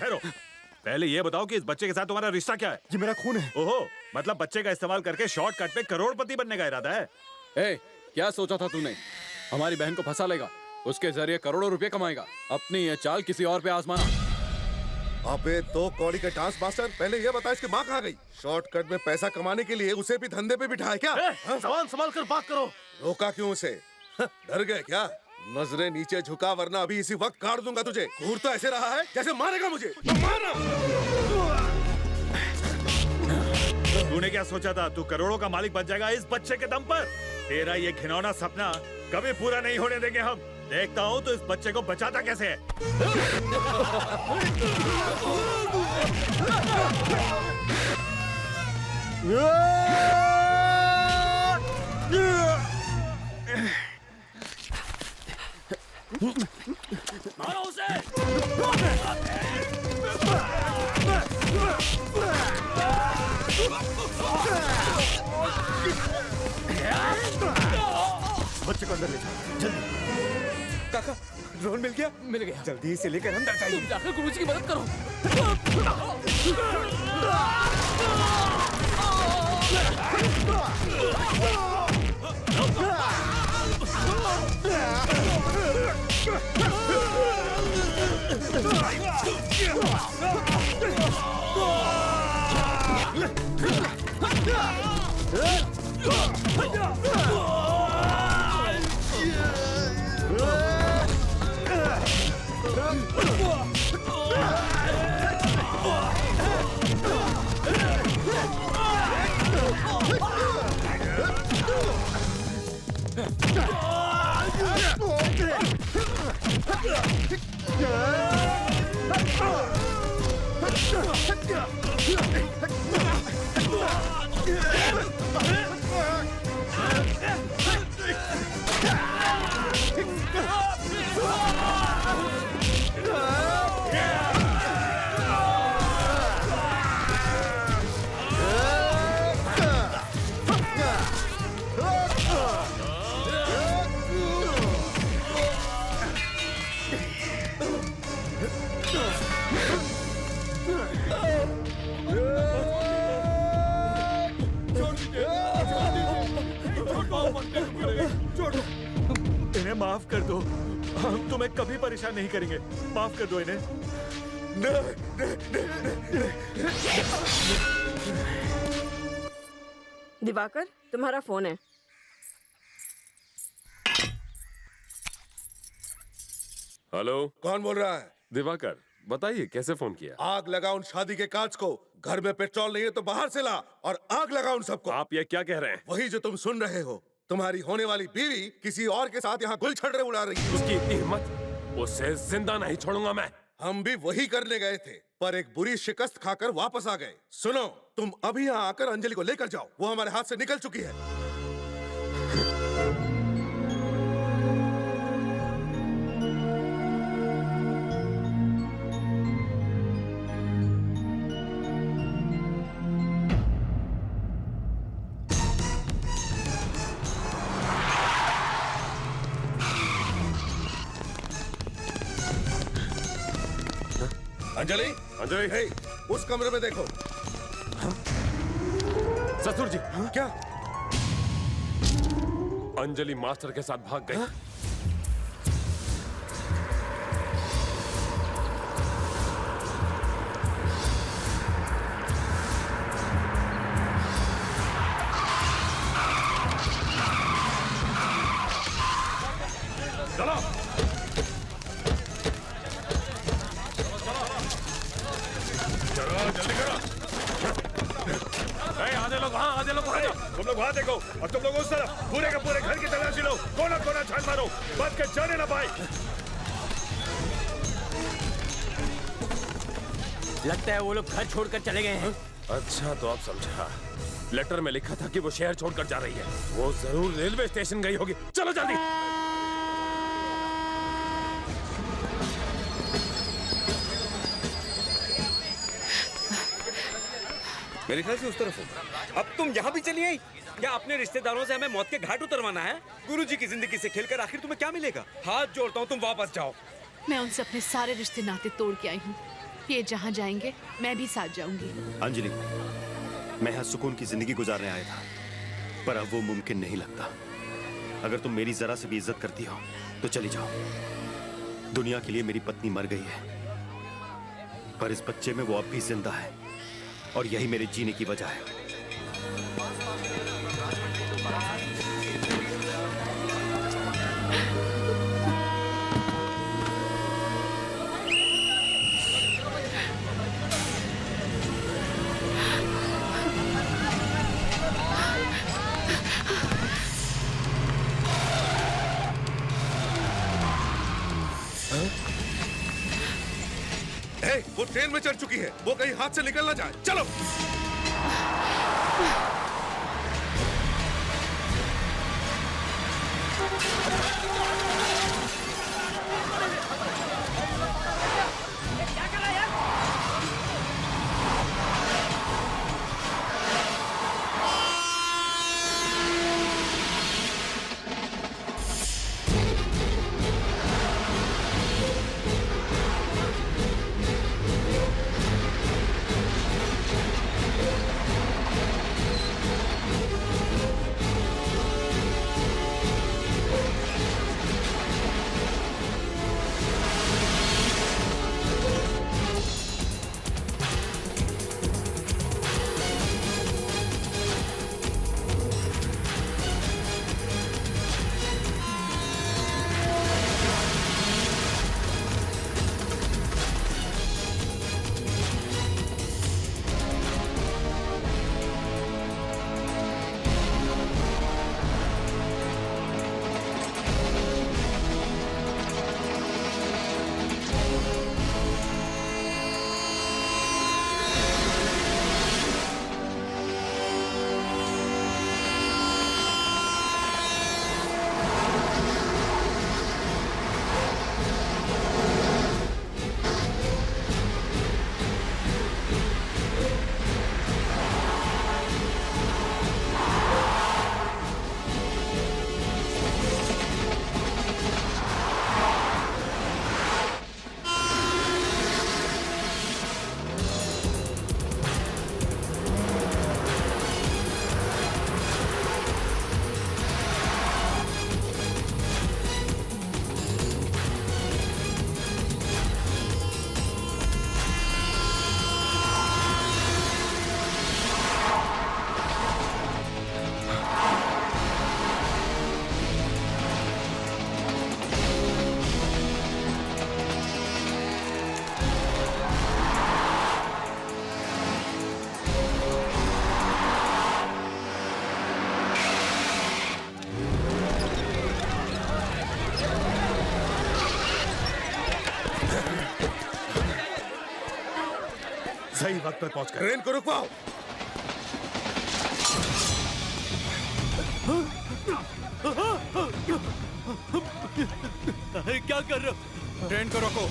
पहले ये बताओ कि इस बच्चे के साथ तुम्हारा रिश्ता क्या है? ये मेरा खून है। ओहो, मतलब बच्चे का इस्तेमाल करके शॉर्टकट में करोड़पति बनने का इरादा है? ए, क्या सोचा था तूने? हमारी बहन को फंसा लेगा, उसके जरिए करोड़ों रुपए कमाएगा। अपनी ये चाल किसी और पे आजमाना। अबे तो कौड़ी का डांस मास्टर, पहले ये बता इसकी माँ कहाँ गई? शॉर्टकट में पैसा कमाने के लिए उसे भी धंधे पे बिठाया क्या? सवाल संभाल कर बात करो। रोका क्यों उसे? डर गए क्या? नजरें नीचे झुका, वरना अभी इसी वक्त काट दूंगा तुझे। घूर तो ऐसे रहा है जैसे मारेगा मुझे। तो मारना। तूने क्या सोचा था तू करोड़ों का मालिक बन जाएगा इस बच्चे के दम पर? तेरा ये घिनौना सपना कभी पूरा नहीं होने देंगे हम। देखता हूँ तो इस बच्चे को बचाता कैसे है। मारो उसे। बच्चे को अंदर ले जाओ, जल्दी। काका, ड्रोन मिल गया? मिल गया। जल्दी इसे लेकर अंदर जाइए। तुम जाकर गुरुजी की मदद करो। इन्हें माफ कर दो, हम तुम्हें कभी परेशान नहीं करेंगे। माफ कर दो इन्हें। दिवाकर, तुम्हारा फोन है। हेलो, कौन बोल रहा है? दिवाकर, बताइए कैसे फोन किया? आग लगा उन शादी के कांच को। घर में पेट्रोल नहीं है तो बाहर से ला और आग लगा उन सबको। आप ये क्या कह रहे हैं? वही जो तुम सुन रहे हो। तुम्हारी होने वाली बीवी किसी और के साथ यहाँ गुलछड़े उड़ा रही है। उसकी इतनी हिम्मत, उसे जिंदा नहीं छोड़ूंगा मैं। हम भी वही करने गए थे, पर एक बुरी शिकस्त खाकर वापस आ गए। सुनो, तुम अभी यहाँ आकर अंजलि को लेकर जाओ, वो हमारे हाथ से निकल चुकी है। अंजलि, अंजलि, हे, उस कमरे में देखो। ससुर जी, क्या? अंजलि मास्टर के साथ भाग गई। तुम लोग वहाँ देखो और तुम लोग उस तरफ। पूरे के पूरे घर की तलाशी लो, कोना कोना छान मारो, बच के जाने ना पाए। लगता है वो लोग घर छोड़कर चले गए हैं। अच्छा, तो आप समझा। लेटर में लिखा था कि वो शहर छोड़कर जा रही है। वो जरूर रेलवे स्टेशन गई होगी। चलो जल्दी। मेरे ख्याल से उस तरफ हो। अब तुम यहाँ भी चली आई? क्या अपने रिश्तेदारों से हमें मौत के घाट उतरवाना है? गुरुजी की जिंदगी से खेलकर आखिर तुम्हें क्या मिलेगा? हाथ जोड़ता हूँ, तुम वापस जाओ। मैं उनसे अपने सारे रिश्ते नाते तोड़ के आई हूँ। ये जहाँ जाएंगे मैं भी साथ जाऊंगी। अंजलि, मैं यहाँ सुकून की जिंदगी गुजारने आया था, पर अब वो मुमकिन नहीं लगता। अगर तुम मेरी जरा से भी इज्जत करती हो तो चली जाओ। दुनिया के लिए मेरी पत्नी मर गई है, पर इस बच्चे में वो अब भी जिंदा है और यही मेरे जीने की वजह है। वो ट्रेन में चढ़ चुकी है, वो कहीं हाथ से निकल ना जाए। चलो। सही वक्त पर पहुंच कर ट्रेन को रुकवाओ। क्या कर रहे हो? ट्रेन को रोको।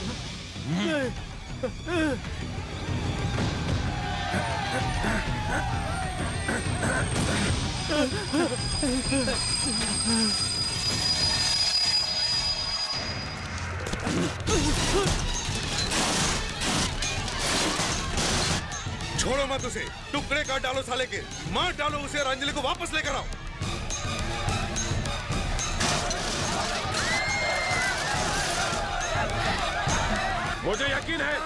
छोड़ो मत उसे, टुकड़े काट डालो साले के, मार डालो उसे और अंजलि को वापस लेकर आओ। मुझे यकीन है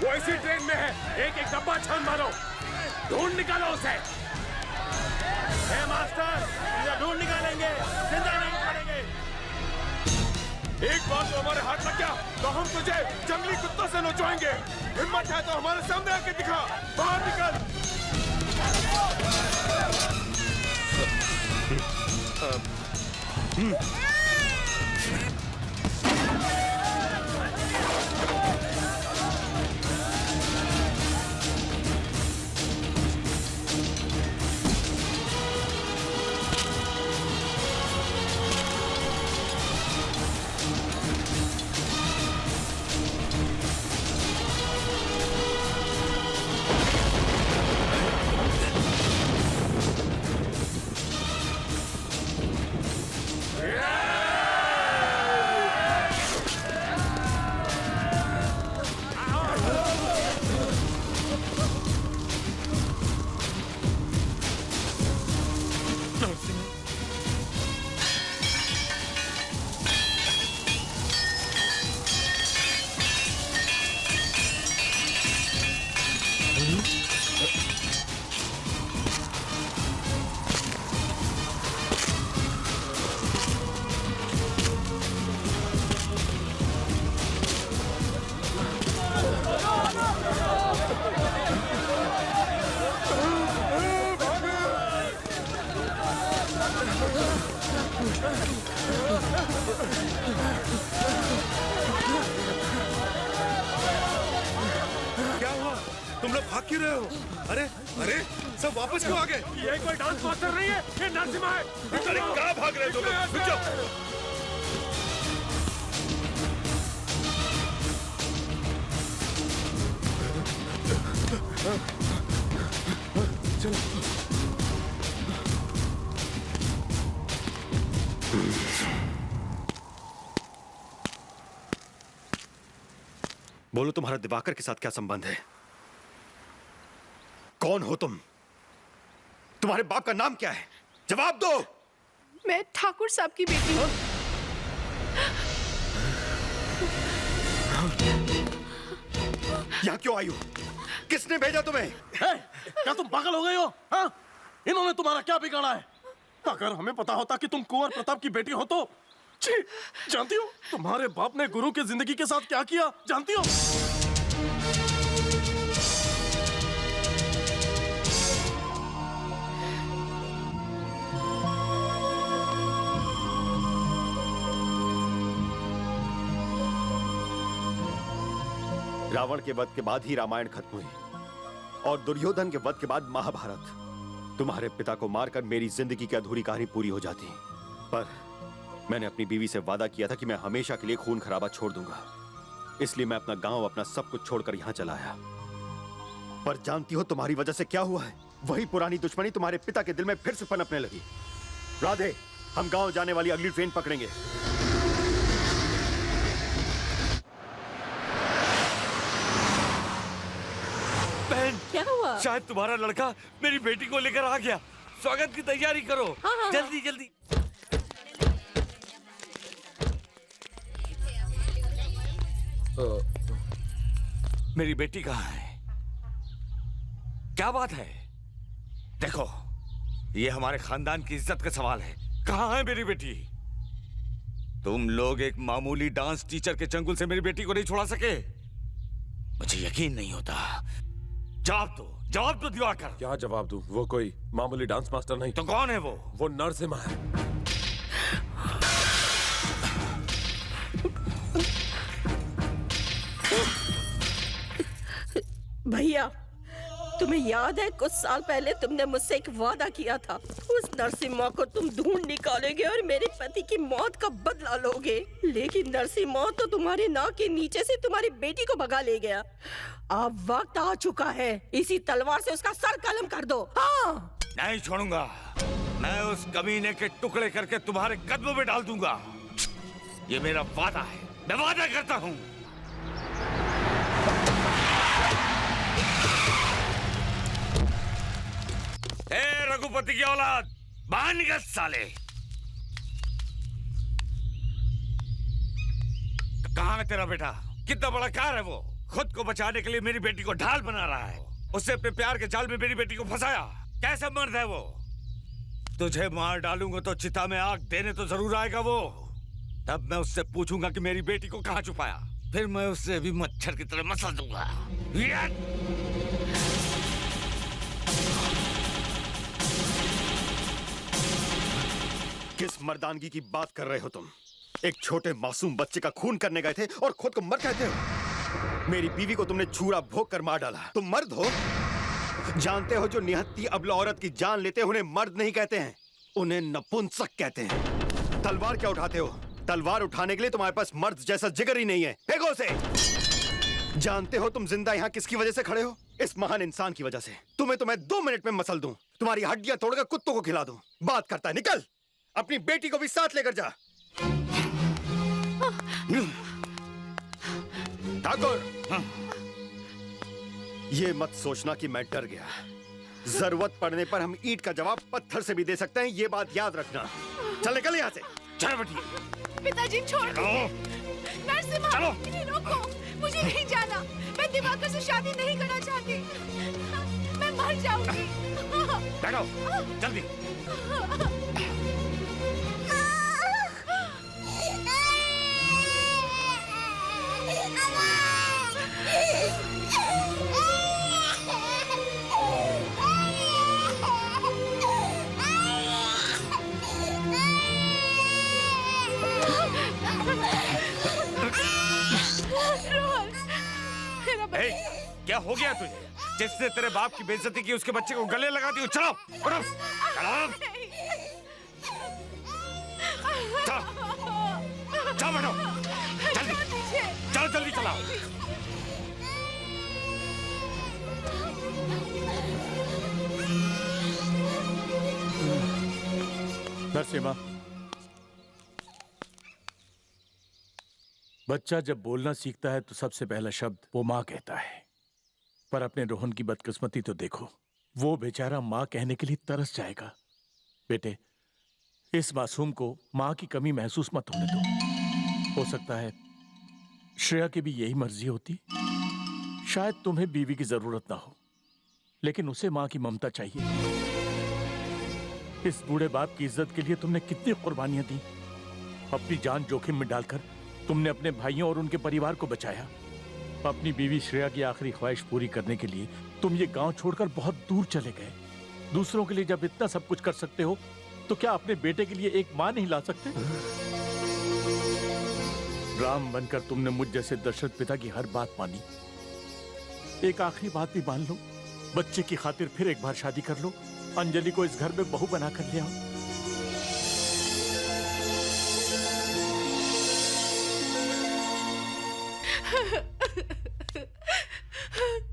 वो इसी ट्रेन में है। एक एक डब्बा छान मारो, ढूंढ निकालो उसे। हे मास्टर, इसे ढूंढ निकालेंगे, जिंदा नहीं छोड़ेंगे। एक बार तो हमारे हाथ लग गया तो हम तुझे जंगली कुत्तों से नचवाएंगे। हिम्मत है तो हमारे सामने आके दिखा, बाहर निकल। क्या हुआ? तुम लोग भाग क्यों रहे हो? अरे अरे सब वापस क्यों आ गए? ये कोई डांस मास्टर नहीं है, ये नरसिम्हा है। अरे कहाँ भाग रहे हो तुम लोग? रुक जाओ। चलो। बोलो, तुम्हारा दिवाकर के साथ क्या संबंध है? कौन हो तुम? तुम्हारे बाप का नाम क्या है? जवाब दो। मैं ठाकुर साहब की बेटी हूँ। यहाँ क्यों आई हो? किसने भेजा तुम्हें? क्या तुम पागल हो गए हो? हाँ? इन्होंने तुम्हारा क्या बिगाड़ा है? अगर हमें पता होता कि तुम कुंवर प्रताप की बेटी हो तो छी, जानती हो तुम्हारे बाप ने गुरु की जिंदगी के साथ क्या किया? जानती हो? रावण के वध के बाद ही रामायण खत्म हुई और दुर्योधन के वध के बाद महाभारत। तुम्हारे पिता को मारकर मेरी जिंदगी की अधूरी कहानी पूरी हो जाती, पर मैंने अपनी बीवी से वादा किया था कि मैं हमेशा के लिए खून खराबा छोड़ दूंगा। इसलिए मैं अपना गांव, अपना सब कुछ छोड़कर यहां चला आया। पर जानती हो तुम्हारी वजह से क्या हुआ है? वही पुरानी दुश्मनी तुम्हारे पिता के दिल में फिर से पनपने लगी। राधे, हम गांव जाने वाली अगली ट्रेन पकड़ेंगे। बहन, क्या हुआ? शायद तुम्हारा लड़का मेरी बेटी को लेकर आ गया। स्वागत की तैयारी करो। हाँ। जल्दी जल्दी। मेरी बेटी कहाँ है? क्या बात है? देखो, ये हमारे खानदान की इज्जत का सवाल है। कहाँ है मेरी बेटी? तुम लोग एक मामूली डांस टीचर के चंगुल से मेरी बेटी को नहीं छुड़ा सके। मुझे यकीन नहीं होता। जवाब दो दिवाकर। क्या जवाब दूं? वो कोई मामूली डांस मास्टर नहीं। तो कौन है वो? वो नरसिम्हा है। भैया, तुम्हें याद है कुछ साल पहले तुमने मुझसे एक वादा किया था, उस नरसिम्हा को तुम ढूंढ निकालोगे और मेरे पति की मौत का बदला लोगे। लेकिन नरसिम्हा तो तुम्हारी नाक के नीचे से तुम्हारी बेटी को भगा ले गया। अब वक्त आ चुका है, इसी तलवार से उसका सर कलम कर दो। हाँ। नहीं छोड़ूंगा, मैं उस कमीने के टुकड़े करके तुम्हारे कदमों में डाल दूंगा। ये मेरा वादा है, मैं वादा करता हूँ। रघुपति की औलाद, बाहर निकल साले। कहाँ है तेरा बेटा? कितना बड़ा कार है वो? खुद को बचाने के लिए मेरी बेटी को ढाल बना रहा है। उससे अपने प्यार के जाल में मेरी बेटी को फंसाया। कैसा मर्द है वो? तुझे मार डालूंगा तो चिता में आग देने तो जरूर आएगा वो। तब मैं उससे पूछूंगा कि मेरी बेटी को कहाँ छुपाया। फिर मैं उससे भी मच्छर की तरह मसल दूंगा। किस मर्दानगी की बात कर रहे हो तुम? एक छोटे मासूम बच्चे का खून करने गए थे और खुद को मर्द कहते हो? मेरी बीवी को तुमने छुरा भोंक कर मार डाला। तुम मर्द हो? जानते हो जो निहत्ती अबला औरत की जान लेते हैं उन्हें मर्द नहीं कहते हैं, उन्हें नपुंसक कहते हैं। तलवार क्या उठाते हो? तलवार उठाने के लिए तुम्हारे पास मर्द जैसा जिगर ही नहीं है। फेंको उसे। जानते हो तुम जिंदा यहाँ किसकी वजह से खड़े हो? इस महान इंसान की वजह से। तुम्हें तो मैं 2 मिनट में मसल दूं, तुम्हारी हड्डियां तोड़कर कुत्तों को खिला दूं। बात करता है, निकल। अपनी बेटी को भी साथ लेकर जा। ठाकुर, ये मत सोचना कि मैं डर गया। जरूरत पड़ने पर हम ईंट का जवाब पत्थर से भी दे सकते हैं, ये बात याद रखना। चल निकल यहाँ से। चल बेटी। पिताजी छोड़ दो। नरसिम्हा, चलो। इन्हें रोको। मुझे नहीं जाना। मैं दिवाकर से शादी नहीं करना चाहती। मैं मर जाऊंगी। बैठो, जल्दी। क्या हो गया तुझे? जिसने तेरे बाप की बेइज्जती की उसके बच्चे को गले लगाती हो। चलो उठो, चलो चलो बैठो, जल्दी चलो, जल्दी चलाओ। नरसिम्हा, बच्चा जब बोलना सीखता है तो सबसे पहला शब्द वो माँ कहता है। पर अपने रोहन की बदकिस्मती तो देखो, वो बेचारा माँ कहने के लिए तरस जाएगा। बेटे, इस मासूम को माँ की कमी महसूस मत होने दो। हो सकता है श्रेया की भी यही मर्जी होती। शायद तुम्हें बीवी की जरूरत ना हो, लेकिन उसे माँ की ममता चाहिए। इस बूढ़े बाप की इज्जत के लिए तुमने कितनी कुर्बानियां दी। अपनी जान जोखिम में डालकर तुमने अपने भाइयों और उनके परिवार को बचाया। अपनी बीवी श्रेया की आखिरी ख्वाहिश पूरी करने के लिए तुम ये गांव छोड़कर बहुत दूर चले गए। दूसरों के लिए जब इतना सब कुछ कर सकते हो तो क्या अपने बेटे के लिए एक मां नहीं ला सकते? राम बनकर तुमने मुझ जैसे दशरथ पिता की हर बात मानी। एक आखिरी बात भी मान लो, बच्चे की खातिर फिर एक बार शादी कर लो। अंजलि को इस घर में बहू बना कर ले आओ।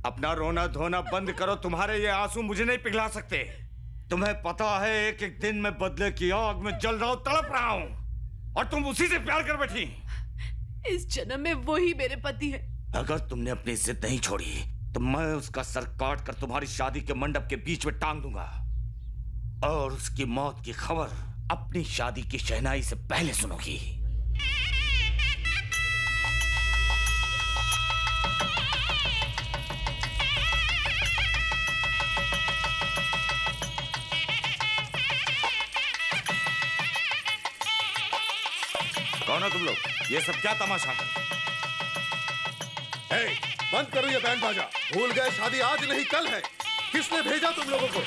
अपना रोना धोना बंद करो। तुम्हारे ये आंसू मुझे नहीं पिघला सकते। तुम्हें पता है एक एक दिन मैं बदले की आग में जल रहा हूं, तड़प रहा हूं, और तुम उसी से प्यार कर बैठी। इस जन्म में वो ही मेरे पति है। अगर तुमने अपनी इज्जत नहीं छोड़ी तो मैं उसका सर काट कर तुम्हारी शादी के मंडप के बीच में टांग दूंगा, और उसकी मौत की खबर अपनी शादी की शहनाई से पहले सुनोगी। कौन हो तुम लोग? ये सब क्या तमाशा है? बंद करो ये बैंड बाजा। भूल गए शादी आज नहीं कल है। किसने भेजा तुम लोगों को?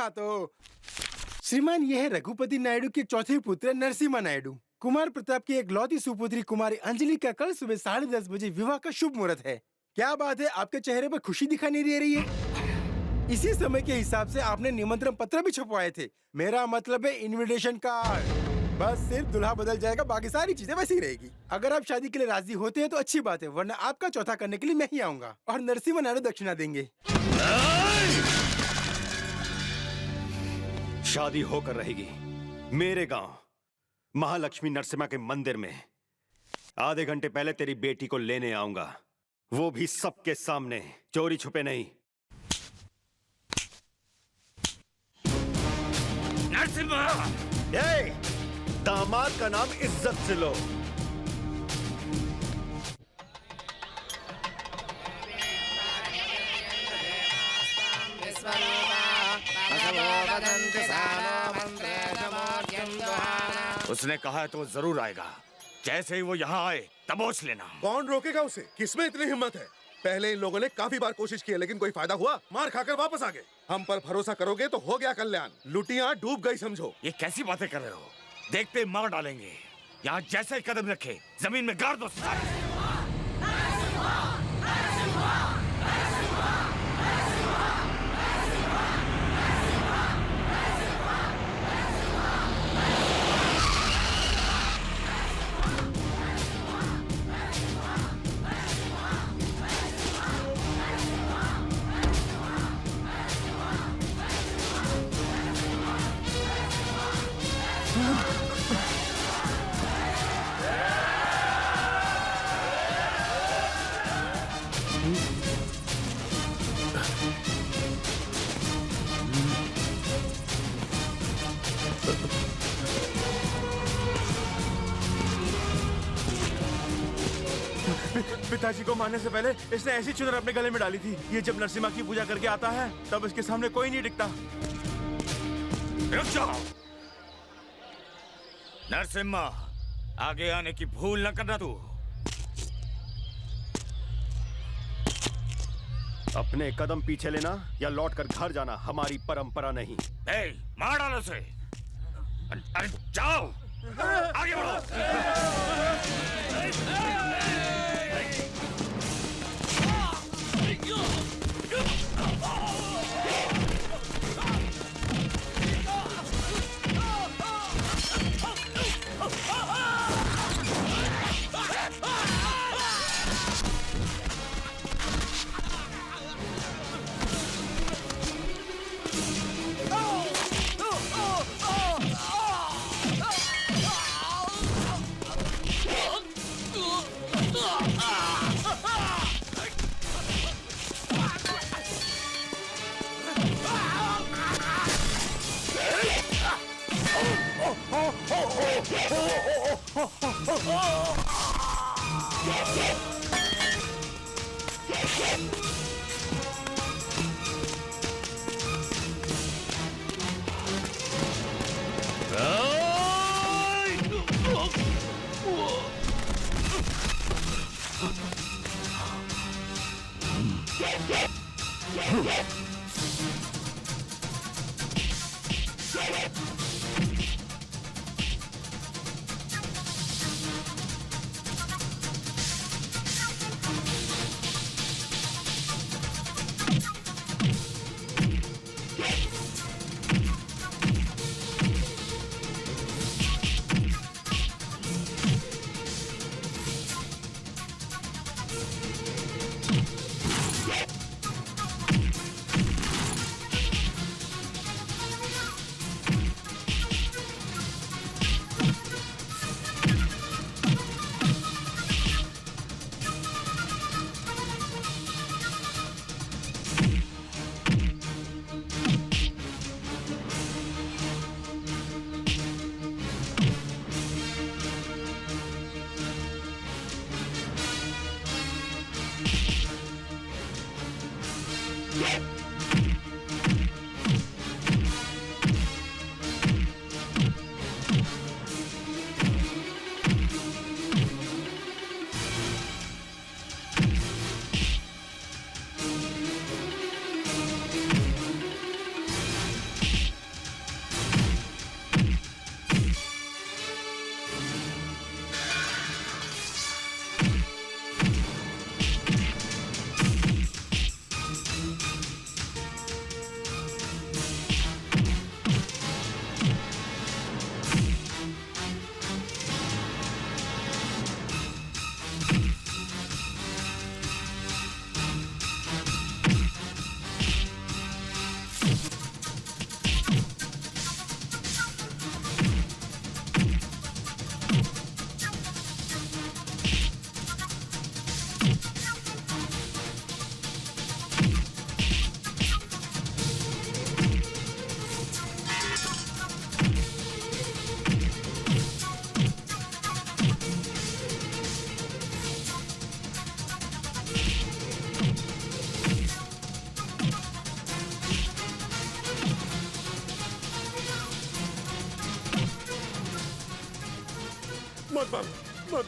बात हो। श्रीमान, यह है रघुपति नायडू के चौथे पुत्र नरसिम्हा नायडू। कुमार प्रताप की एक लौती सुपुत्री कुमारी अंजलि का कल सुबह 10:30 बजे विवाह का शुभ मुहूर्त है। क्या बात है, आपके चेहरे पर खुशी दिखाई नहीं दे रही है? इसी समय के हिसाब से आपने निमंत्रण पत्र भी छपवाए थे। मेरा मतलब है इनविटेशन कार्ड। बस सिर्फ दूल्हा बदल जाएगा, बाकी सारी चीजें वैसी रहेगी। अगर आप शादी के लिए राजी होते हैं तो अच्छी बात है, वरना आपका चौथा करने के लिए मैं ही आऊंगा और नरसिम्हा नायडू दक्षिणा देंगे। शादी होकर रहेगी मेरे गांव महालक्ष्मी नरसिम्हा के मंदिर में। आधे घंटे पहले तेरी बेटी को लेने आऊंगा, वो भी सबके सामने, चोरी छुपे नहीं। नरसिम्हा! दामाद का नाम इज्जत से लो। उसने कहा है तो जरूर आएगा। जैसे ही वो यहाँ आए दबोच लेना। कौन रोकेगा उसे? किसमें इतनी हिम्मत है? पहले इन लोगों ने काफी बार कोशिश की है, लेकिन कोई फायदा हुआ? मार खाकर वापस आ गए। हम पर भरोसा करोगे तो हो गया कल्याण। लुटियां डूब गई समझो। ये कैसी बातें कर रहे हो? देखते मार डालेंगे। यहाँ जैसे ही कदम रखे जमीन में गाड़ दो सारे। पिताजी को मारने से पहले इसने ऐसी चुनर अपने गले में डाली थी। ये जब नरसिम्हा की पूजा करके आता है तब इसके सामने कोई नहीं दिखता। रुक जाओ। नरसिम्हा, आगे आने की भूल न करना तू। अपने कदम पीछे लेना या लौटकर घर जाना हमारी परंपरा नहीं। मार डालो उसे। अरे जाओ, आगे बढ़ो।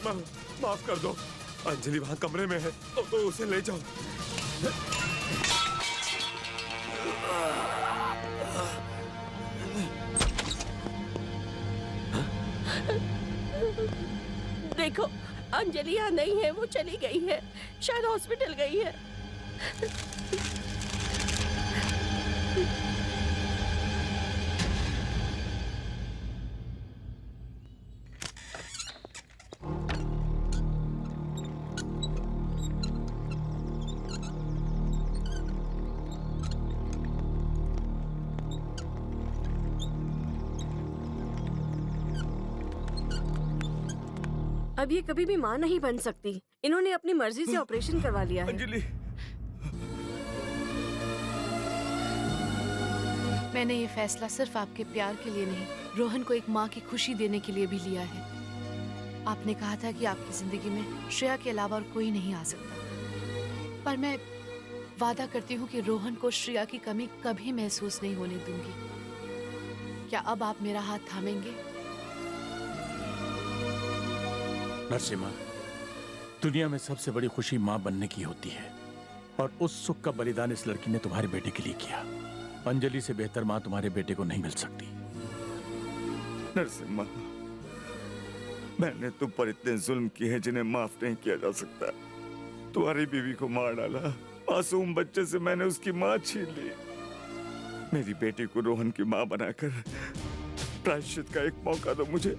नर्सिमा माफ कर दो। अंजलि वहाँ कमरे में है, उसे ले जाओ। देखो अंजलि यहाँ नहीं है, वो चली गई है, शायद हॉस्पिटल गई है। अब ये कभी भी माँ नहीं बन सकती। इन्होंने अपनी मर्जी से ऑपरेशन करवा लिया है। अंजलि, मैंने ये फैसला सिर्फ आपके प्यार के लिए नहीं, रोहन को एक माँ की खुशी देने के लिए भी लिया है। आपने कहा था कि आपकी जिंदगी में श्रेया के अलावा और कोई नहीं आ सकता, पर मैं वादा करती हूँ कि रोहन को श्रेया की कमी कभी महसूस नहीं होने दूंगी। क्या अब आप मेरा हाथ थामेंगे? नरसिम्हा, दुनिया में सबसे बड़ी खुशी माँ बनने की होती है, और उस सुख का बलिदान इस लड़की ने तुम्हारे बेटे के लिए किया। अंजलि से बेहतर माँ तुम्हारे बेटे को नहीं मिल सकती। नरसिम्हा, मैंने तुम पर इतने जुल्म किए हैं जिन्हें माफ नहीं किया जा सकता। तुम्हारी बीवी को मार डाला, मासूम बच्चे से मैंने उसकी माँ छीन ली। मेरी बेटी को रोहन की माँ बनाकर प्रायश्चित का एक मौका दो मुझे।